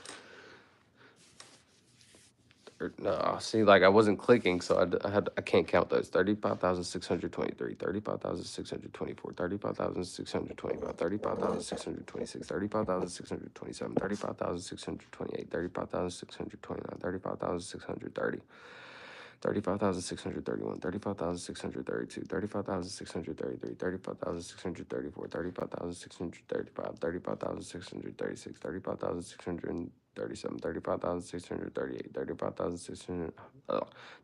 No, see, like I wasn't clicking, so I can't count those. 35,623, 35,624, 35,625, 35,626, 35,627, 35,628, 35,629, 35,630. 35,631, 35,632, 35,633, 35,634, 35,635, 35,636, 35,637, 35,638, 35,600,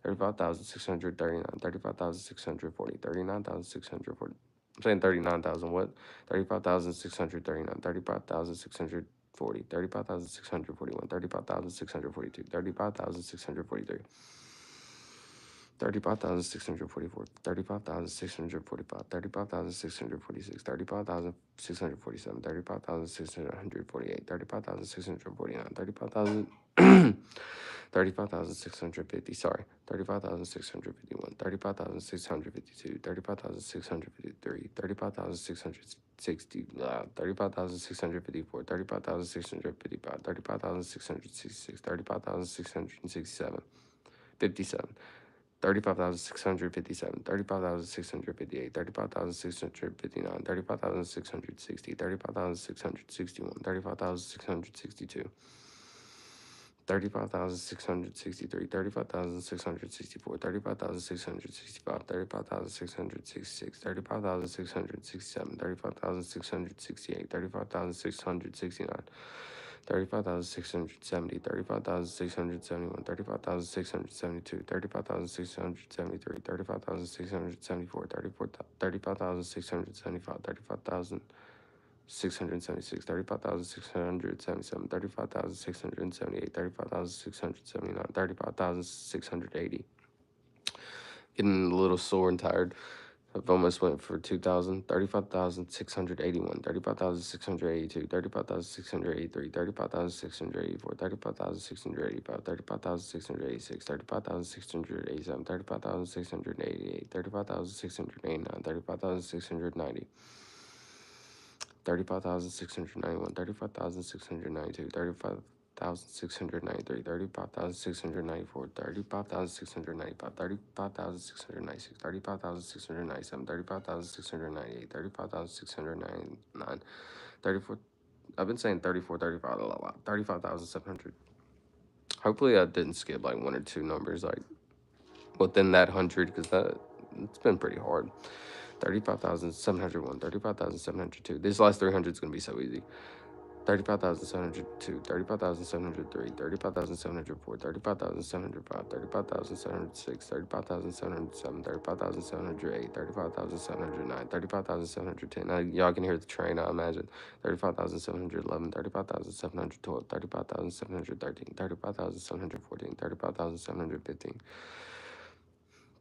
35,639, 35,640, 39,640. I'm saying 39,000 what? 35,639, 35,640, 35,641, 35,642, 35,643. 35,644, 35,645, 35,646, 35,647, 35,648, 35,649, 35,650, sorry, 35,651, 35,652, 35,653, 35,660, 35,654, 35,655, 35,666, 35,667, 57. 35,657, 35,658, 35,659, 35,660, 35,661, 35,662, 35,663, 35,664, 35,665, 35,666, 35,667, 35,668, 35,669. 35,670, 35,671, 35,672, 35,673, 35,674, 35,675, 35,000. 676, 35,677, 35,678, 35,679, 35,680. Getting a little sore and tired. I've almost went for 2,000, 35,681, 35,682, 35,683, 35,684, 35,685, 35,686, 35,687, 35,688, 35,689, 35,690. 35,691, 35,692, 35,693, 35,694, 35,695, 35,696, 35,697, 35,698, 35,699, 34. I've been saying 34, 35 a lot. 35,700. Hopefully I didn't skip like one or two numbers like within that 100 because it's been pretty hard. 35,701, 35,702. This last 300 is going to be so easy. 35,702, 35,703, 35,704, 35,705, 35,706, 35,707, 35,708, 35,709, 35,710. Now, y'all can hear the train, I imagine. 35,711, 35,712, 35,713, 35,714, 35,715.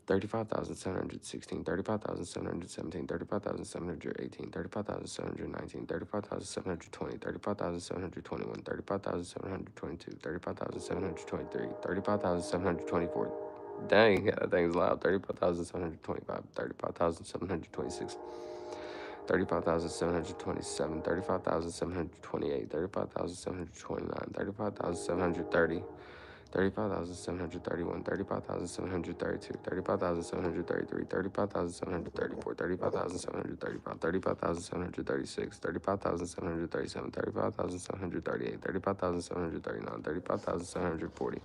35,716, 35,717, 35,718, 35,719, 35,720, 35,721, 35,722, 35,723, 35,724. Dang, that thing's loud. 35,725, 35,726, 35,727, 35,728, 35,729, 35,730. 35,731, 35,732, 35,733, 35,734, 35,735, 35,736, 35,737, 35,738, 35,739, 35,740.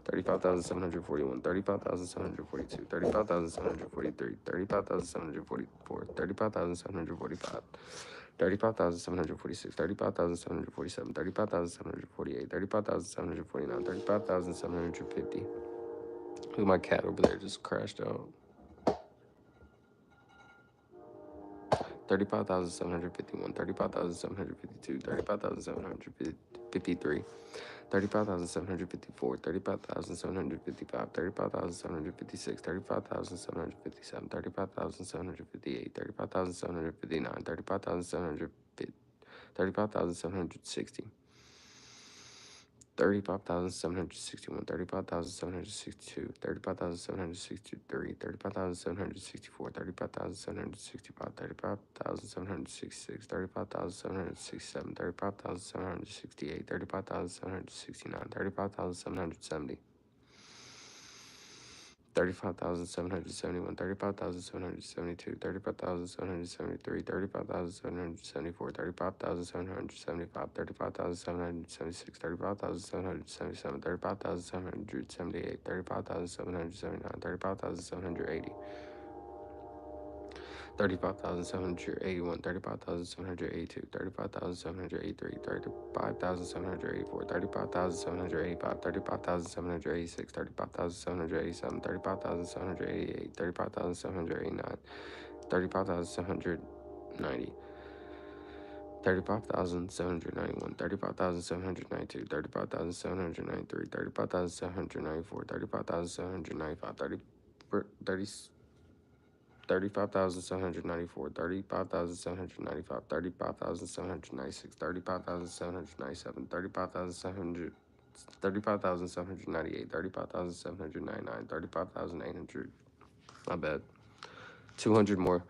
35,741, 35,742, 35,743, 35,744, 35,745. 35,746, 35,747, 35,748, 35,749, 35,750. Look at my cat over there just crashed out. 35,751, 35,752, 35,753, 35,754, 35,755, 35,756, 35,757, 35,758, 35,759, 35,750, 35,760. 35,761, 35,762, 35,763, 35,764, 35,765, 35,766, 35,767, 35,768, 35,769, 35,770. 35,771, 35,772, 35,773, 35,774, 35,775, 35,776, 35,777, 35,778, 35,779, 35,780. 35,781, 35,782, 35,783, 35,784, 35,785, 35,786, 35,787, 35,788, 35,789, 35,790. 35,791, 35,792, 35,793, 35,794, 35,795, 35,794, 35,795, 35,796, 35,797, 35,700, 35,798, 35,799, 35,800. My bad. 200 more.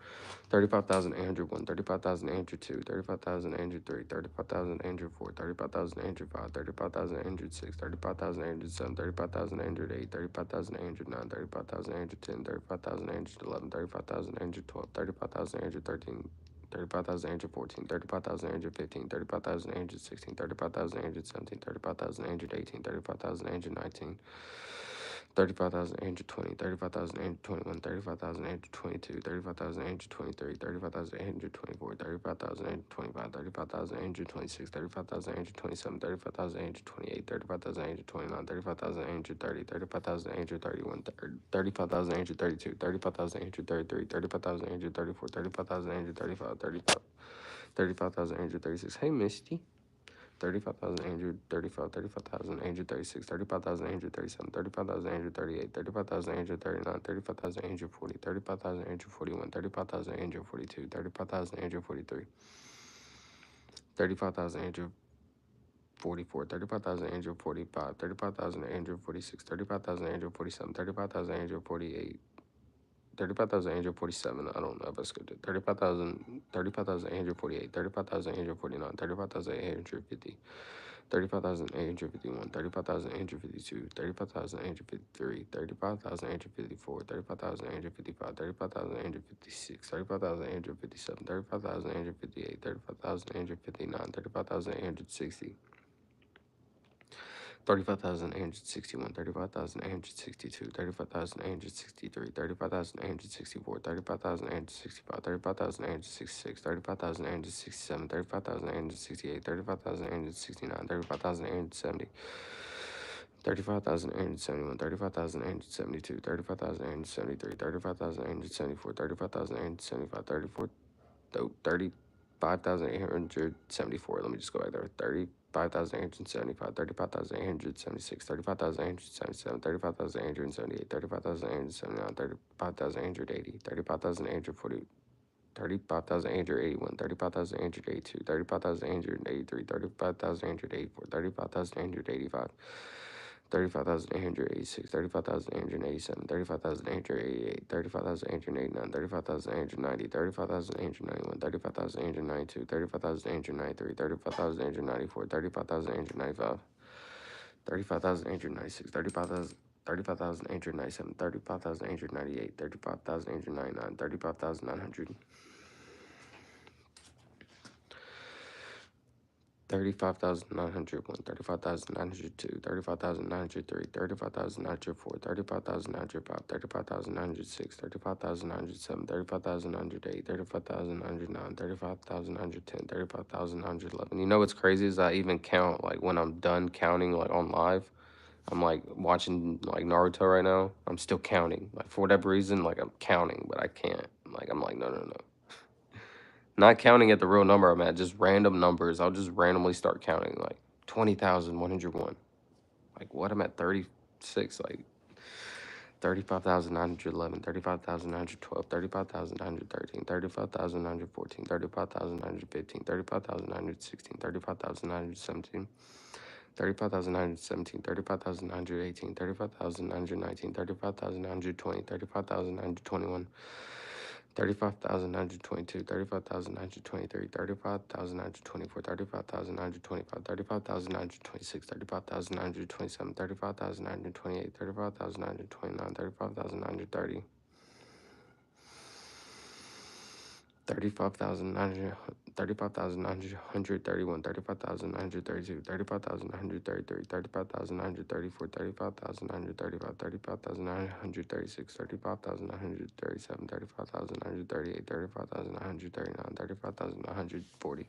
35,801, 35,802, 35,803, 35,804, 35,805, 35,806, 35,807, 35,808, 35,809, 35,810, 35,811, 35,812, 35,813, 35,814, 35,815, 35,816, 35,817, 35,818, 35,819. 35,820, 35,821, 35,822, 35,823, 35,824, 35,825, 35,826, 35,827, 35,828, 35,829, 35,830, 35,831, 35,832, 35,833, 35,834, 35,835, 35. 35,836. Hey, Misty. 35,836, 35,837, 35,838, 35,839, 35,840, 35,841, 35,842, 35,843, 35,844, 35,845, 35,846, 35,847, 35,848. 35,847. I don't know if I skipped it. 35,848, 35,849, 35,850, 35,851, 35,852, 35,853, 35,854, 35,855, 35,856, 35,857, 35,858, 35,859, 35,860. 35,861, 35,862, 35,863, 35,864, 35,865, 35,866, 35,867, 35,868, 35,869, 35,870. 35,871, 35,872, 35,873, 35,874, 35,875, 35,874. Let me just go back there. 35,875, 35,876, 35,877, 35,878, 35,879, 35,880, 35,840. 35,881, 35,882, 35,883, 35,884, 35,885, 35,886, 35,887, 35,888, 35,889, 35,890, 35,891, 35,892, 35,893, 35,894, 35,895, 35,896, 35,897, 35,898, 35,899, 35,900. 35,901, 35,902, 35,903, 35,904, 35,905, 35,906, 35,907, 35,908, 35,909, 35,910, 35,911. You know what's crazy is I even count, like, when I'm done counting, like, on live, I'm, like, watching, like, Naruto right now. I'm still counting. Like, for whatever reason, like, I'm counting, but I can't. Like, I'm like, no, no, no. Not counting at the real number I'm at, just random numbers. I'll just randomly start counting, like 20,101. Like, what? I'm at 36, like 35,911, 35,912, 35,913, 35,914, 35,915, 35,916, 35,917. 35,917, 35,918, 35,919, 35,920, 35,921, 35,922, 35,923, 35,924, 35,925, 35,926, 35,927, 35,928, 35,929, 35,930. 35,900, 35,931, 35,932, 35,933, 35,934, 35,935, 35,936, 35,937, 35,938, 35,939, 35,940.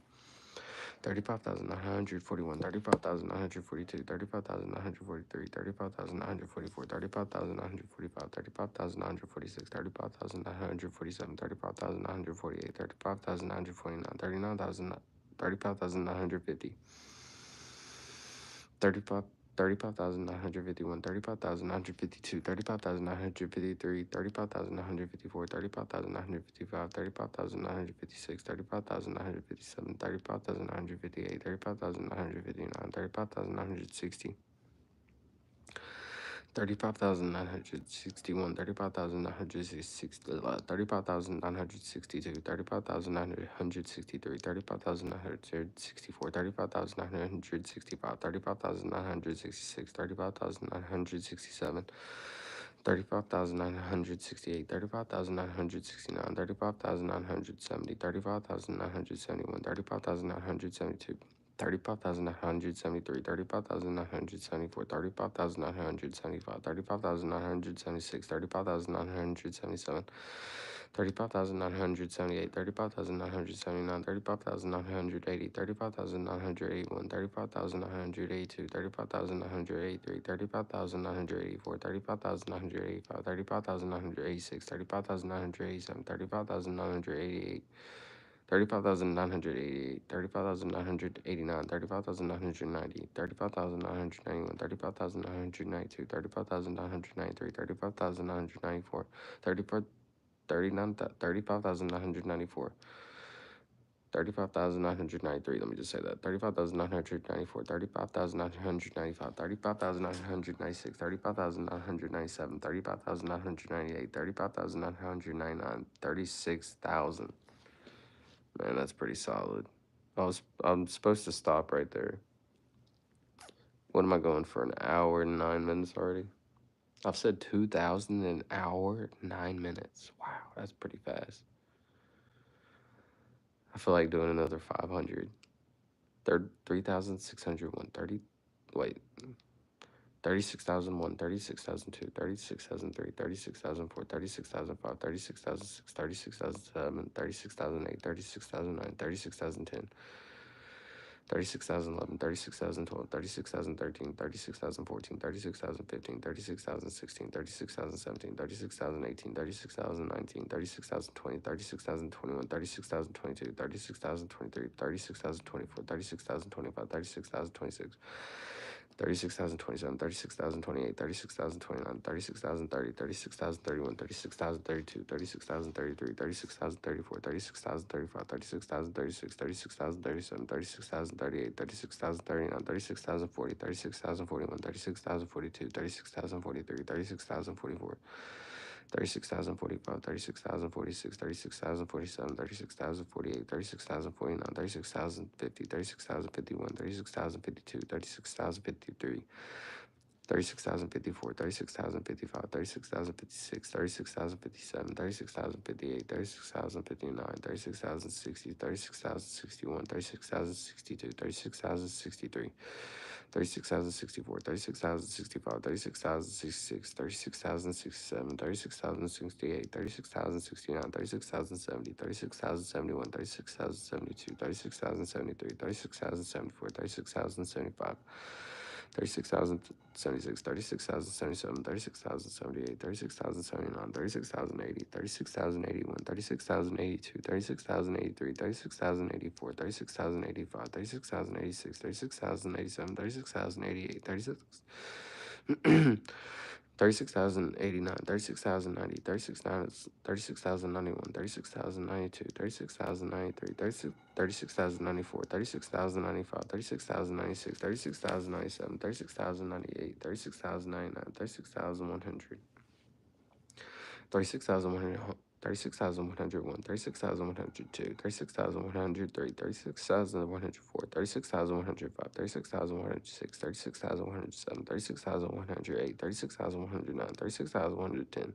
35,941, 35,942, 35,943, 35,944, 35,945, 35,946, 35,947, 35,948, 35,949, 35,950. 35,951, 35,952, 35,953, 35,954, 35,955, 35,956, 35,957, 35,958, 35,959, 35,960. 35,961, 35,966, 35,962, 35,963, 35,964, 35,965, 35,966, 35,967, 35,968, 35,969, 35,970, 35,971, 35,972. 35,973, 35,974, 35,975, 35,976, 35,977, 35,978, 35,979, 35,980, 35,981, 35,982, 35,983, 35,984, 35,985, 35,986, 35,987, 35,988. 35,988, 35,989, 35,990, 35,991, 35,992, 35,993, 35,994, 35,994, 35,993. Let me just say that. 35,994, 35,995, 35,996, 35,997, 35,998, 35,999, 36,000. Man, that's pretty solid. I'm supposed to stop right there. What am I going for? An hour and 9 minutes already? I've said 2,000 in an hour, 9 minutes. Wow, that's pretty fast. I feel like doing another 500. 3,601, 30, wait, 36,001, 36,002, 36,003, 36,004, 36,005, 36,006, 36,007, 36,008, 36,009, 36,010. 36,011, 36,012, 36,013, 36,014, 36,015, 36,016, 36,017, 36,018, 36,019, 36,020, 36,021, 36,022, 36,023, 36,024, 36,025, 36,026. 36,027, 36,028, 36,029, 36,030, 36,031, 36,032, 36,033, 36,034, 36,035, 36,036, 36,037, 36,038, 36,039, 36,040, 36,041, 36,042, 36,043, 36,044. 36,045, 36,046, 36,047, 36,048, 36,049, 36,050, 36,051, 36,052, 36,053, 36,054, 36,055, 36,056, 36,057, 36,058, 36,059, 36,060, 36,061, 36,062, 36,063. 36,064, 36,065, 36,066, 36,067, 36,068, 36,069, 36,070, 36,071, 36,072, 36,073, 36,074, 36,075. 36,076, 36,077, 36,078, 36,079, 36,080, 36,081, 36,082, 36,083, 36,084, 36,085, 36,086, 36,087, 36,088, 36,089, 36,090, 36,091, 36,092, 36,093, 36,094, 36,095, 36,096, 36,097, 36,098, 36,099, 36,100. 36,100, 36,101, 36,102, 36,103, 36,104, 36,105, 36,106, 36,107, 36,108, 36,109, 36,110.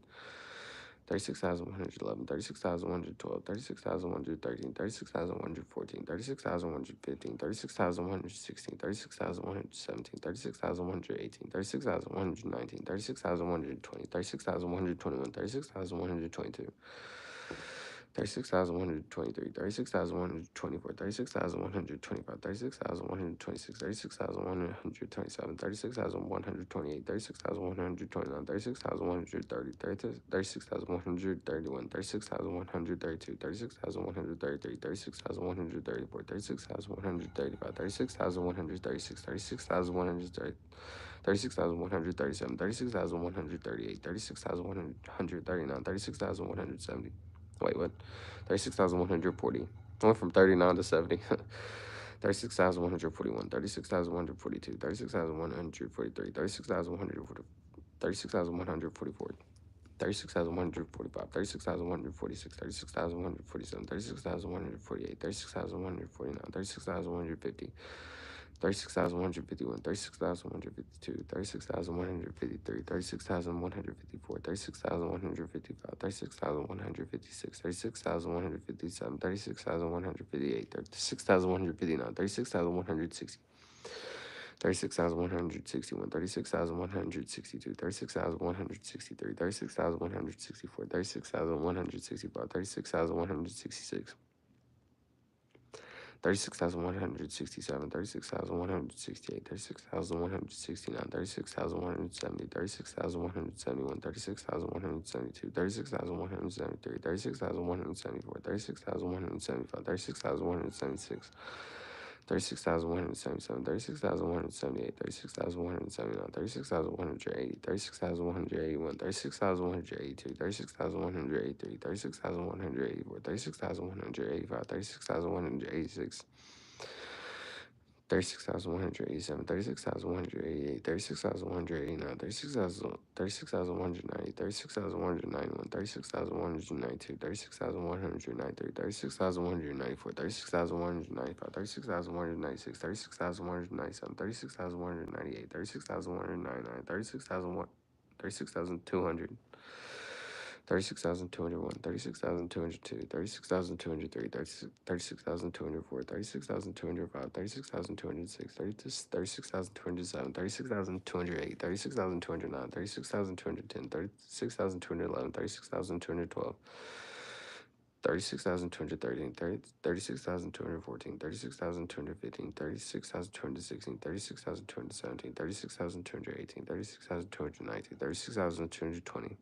36,111, 36,112, 36,113, 36,114, 36,115, 36,116, 36,117, 36,118, 36,119, 36,120, 36,121, 36,122. 36,123, 36,124, 36,125, 36,126, 36,127, 36,128, 36,129, 36,130, 36,131, 36,132, 36,133, 36,134, 36,135, 36,136, 36,130. 36,137, 36,138, 36,139, 36,170. Wait, what? 36,140. I went from 39 to 70. 36,141, 36,142, 36,143, 36,140, 36,144. 36,145, 36,146, 36,147, 36,148, 36,149, 36,150. 36,151, 36,152, 36,153, 36,154, 36,155, 36,156, 36,157, 36,158, 36,159, 36,160. 36,161, 36,162, 36,163, 36,164, 36,165, 36,166. 36,167, 36,168, 36,169, 36,170, 36,171, 36,172, 36,173, 36,174, 36,175, 36,176, 36,177, 36,178, 36,179, 36,180, 36,181, 36,182, 36,183, 36,184, 36,185, 36,186, 36,187, 36,188, 36,189, 36,190, 36,191, 36,192, 36,193, 36,194, 36,195, 36,196, 36,197, 36,198, 36,199, 36,200. 36,201, 36,202, 36,203, 36,204, 36,205, 36,206, 36,207, 36,208, 36,209, 36,210, 36,211, 36,212, 36,213, 36,214, 36,215, 36,216, 36,217, 36,218, 36,219, 36,220.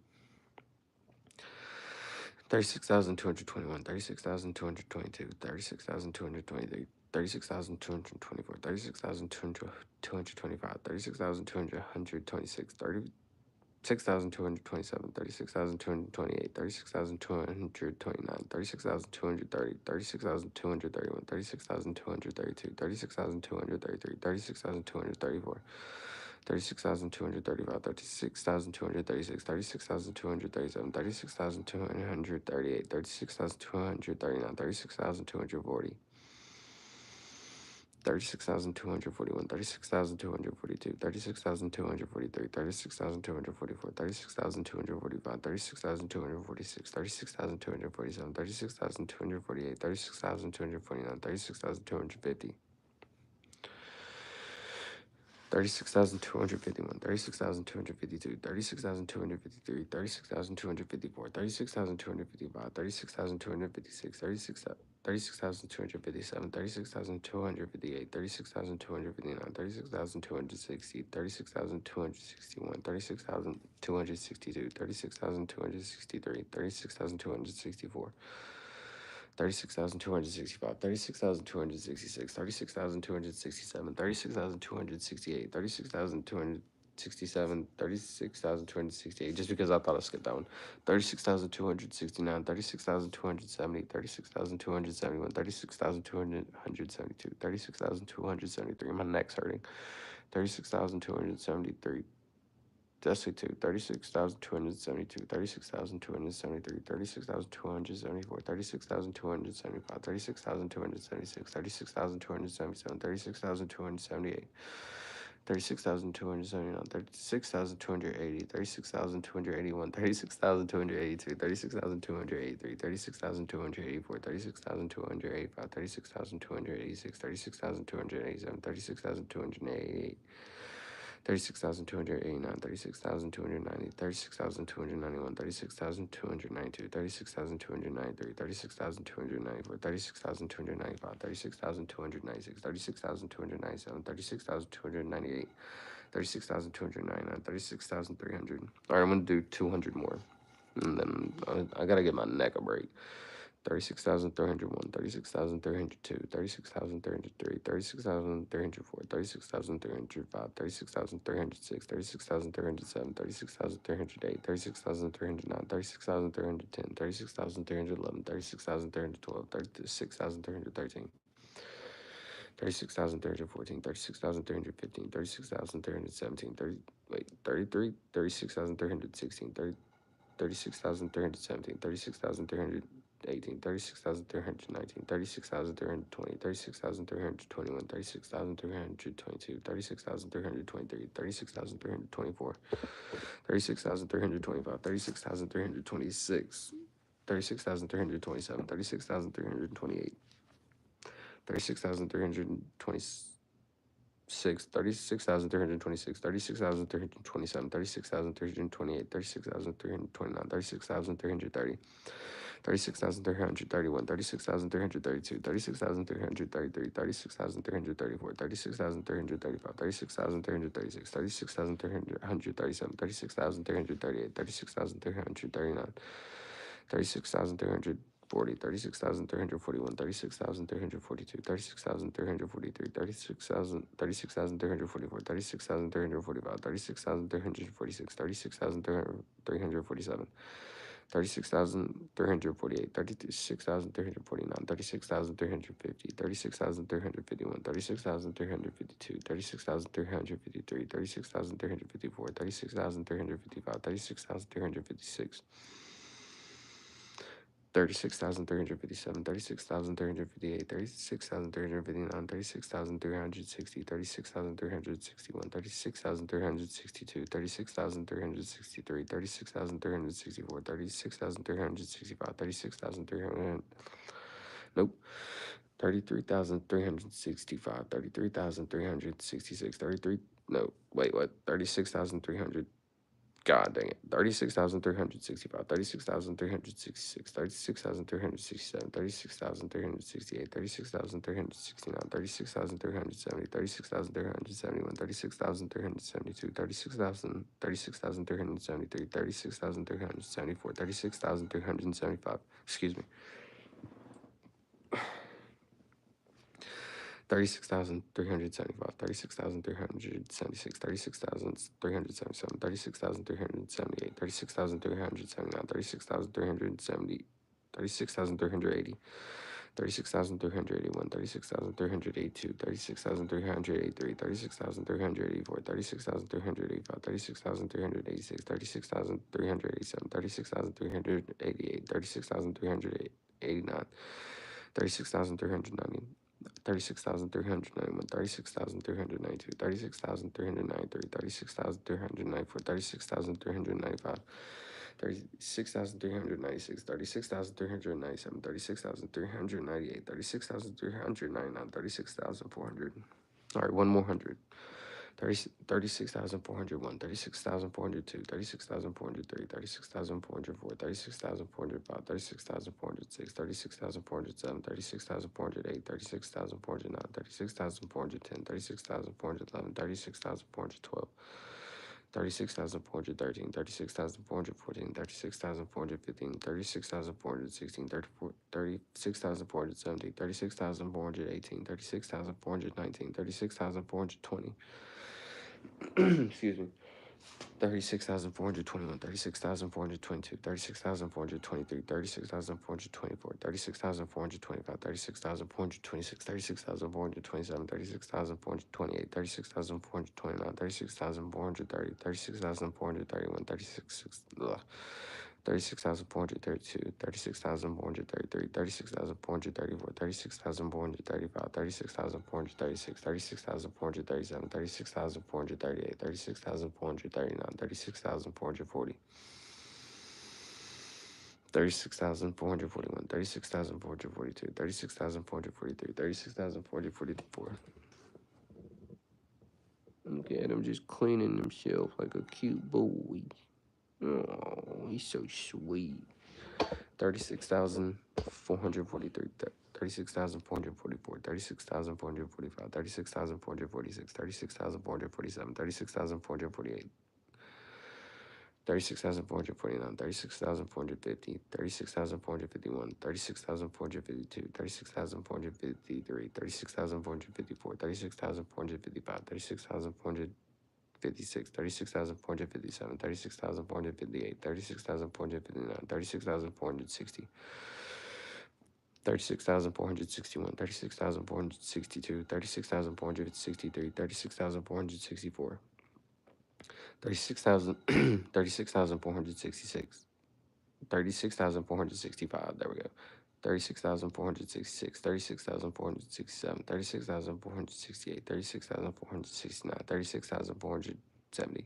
36,221, 36,222, 36,223, 36,224, 36,225, 36,226, 36,227, 36,228, 36,229, 36,230, 36,231, 36,232, 36,233, 36,234. 36,235, 36,236, 36,237, 36,238, 36,239, 36,240, 36,241, 36,242, 36,243, 36,244, 36,245, 36,246, 36,247, 36,248, 36,249, 36,250. 36,251, 36,252, 36,253, 36,254, 36,255, 36,256, 36,257, 36,258, 36,259, 36,260, 36,261, 36,262, 36,263, 36,264. 36,265, 36,266, 36,267, 36,268, 36,267, 36,268, just because I thought I skipped that one. 36,269, 36,270, 36,271, 36,272, 36,273. My neck's hurting. 36,273. That's it too. 36,272, 36,273, 36,274, 36,275, 36,276, 36,277, 36,278, 36,279, 36,280, 36,281, 36,282, 36,283, 36,284, 36,285, 36,286, 36,287, 36,288. 36,289, 36,290, 36,291, 36,292, 36,293, 36,294, 36,295, 36,296, 36,297, 36,298, 36,299, 36,300. All right, I'm going to do 200 more. And then I got to get my neck a break. 36,301, 36,302, 36,303, 36,304, 36,305, 36,306, 36,307, 36,308, 36,309, 36,310, 36,311, 36,312, 36,313. 36,314, 36,315, 36,317, 33, 36,316, 36,317, 36,318, 36,319, 36,320, 36,321, 36,322, 36,323, 36,324, 36,325, 36,326, 36,327, 36,328, 36,326, 36,326, 36,327, 36,328, 36,329, 36,330, 36,331, 36,332, 36,333, 36,334, 36,335, 36,336, 36,337, 36,338, 36,339, 36,340, 36,341, 36,342, 36,343, 36,344, 36,345, 36,346, 36,347, 36,348, 36,349, 36,350, 36,351, 36,352, 36,353, 36,354, 36,355, 36,356. 36,357, 36,358, 36,359, 36,360, 36,361, 36,362, 36,363, 36,364, 36,365, 36,300. Nope. 33,365, 33,366, 33. No, wait, what? 36,300. God dang it. 36,365, 36,366, 36,367, 36,368, 36,369, 36,370, 36,371, 36,372, 36,373, 36,374, 36,375. Excuse me. 36,375, 36,376, 36,377, 36,378, 36,379, 36,370, 36,380, 36,381, 36,382, 36,383, 36,384, 36,385, 36,386, 36,387, 36,388, 36,389, 36,390. 36,391, 36,392, 36,393, 36,394, 36,395, 36,396, 36,397, 36,398, 36,399, 36,400. All right, one more hundred. 36,401, 36,402, 36,403, 36,404, 36,405, 36,406, 36,407, 36,408, 36,409, 36,410, 36,411, 36,412, 36,413, 36,414, 36,415, 36,416, 36,417, 36,418, 36,419, 36,420. Excuse me. 36,421, 36,422, 36,423, 36,424, 36,425, 36,426, 36,427, 36,428, 36,429, 36,430, 36,431, 36,432, 36,433, 36,434, 36,435, 36,436, 36,437, 36,438, 36,439, 36,440, 36,441, 36,442, 36,443, 36,444. Look at him just cleaning himself like a cute boy. Oh, he's so sweet. 36,443, 36,444, 36,445, 36,446, 36,447, 36,448, 36,449, 36,450, 36,451, 36,452, 36,453, 36,454, 36,455, 36,456, 36,457, 36,458, 36,459, 36,460, 36,461, 36,462, 36,463, 36,464, 36,000, 36,466, 36,465, there we go. 36,466, 36,467, 36,468, 36,469, 36,470,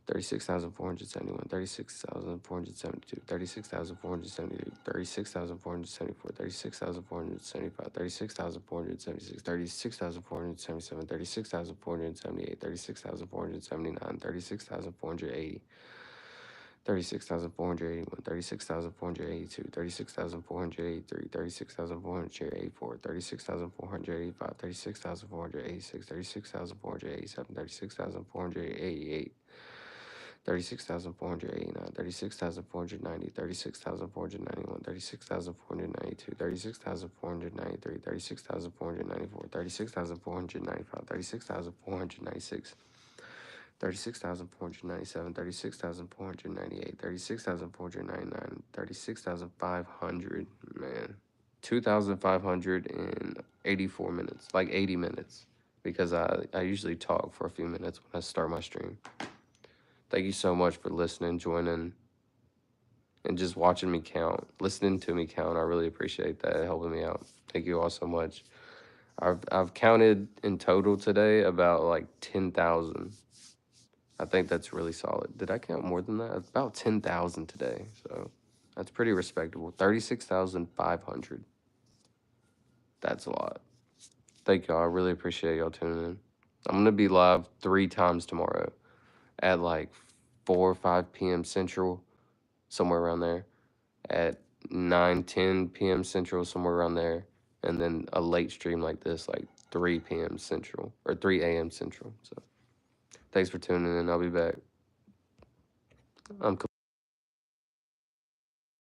36,471, 36,472, 36,473, 36,474, 36,475, 36,476, 36,477, 36,478, 36,479, 36,480, 36,481, 36,482, 36,483, 36,484, 36,485, 36,486, 36,487, 36,488, 36,489, 36,490, 36,491, 36,492, 36,493, 36,494, 36,495, 36,496, 36,497, 36,498, 36,499, 36,500, man. 2,584 minutes, like 80 minutes, because I usually talk for a few minutes when I start my stream. Thank you so much for listening, joining, and just watching me count, listening to me count. I really appreciate that, helping me out. Thank you all so much. I've counted in total today about like 10,000. I think that's really solid. Did I count more than that? About 10,000 today. So that's pretty respectable. 36,500. That's a lot. Thank y'all. I really appreciate y'all tuning in. I'm going to be live 3 times tomorrow at like 4 or 5 p.m. Central, somewhere around there. At 9, 10 p.m. Central, somewhere around there. And then a late stream like this, like 3 p.m. Central or 3 a.m. Central. So thanks for tuning in. I'll be back. I'm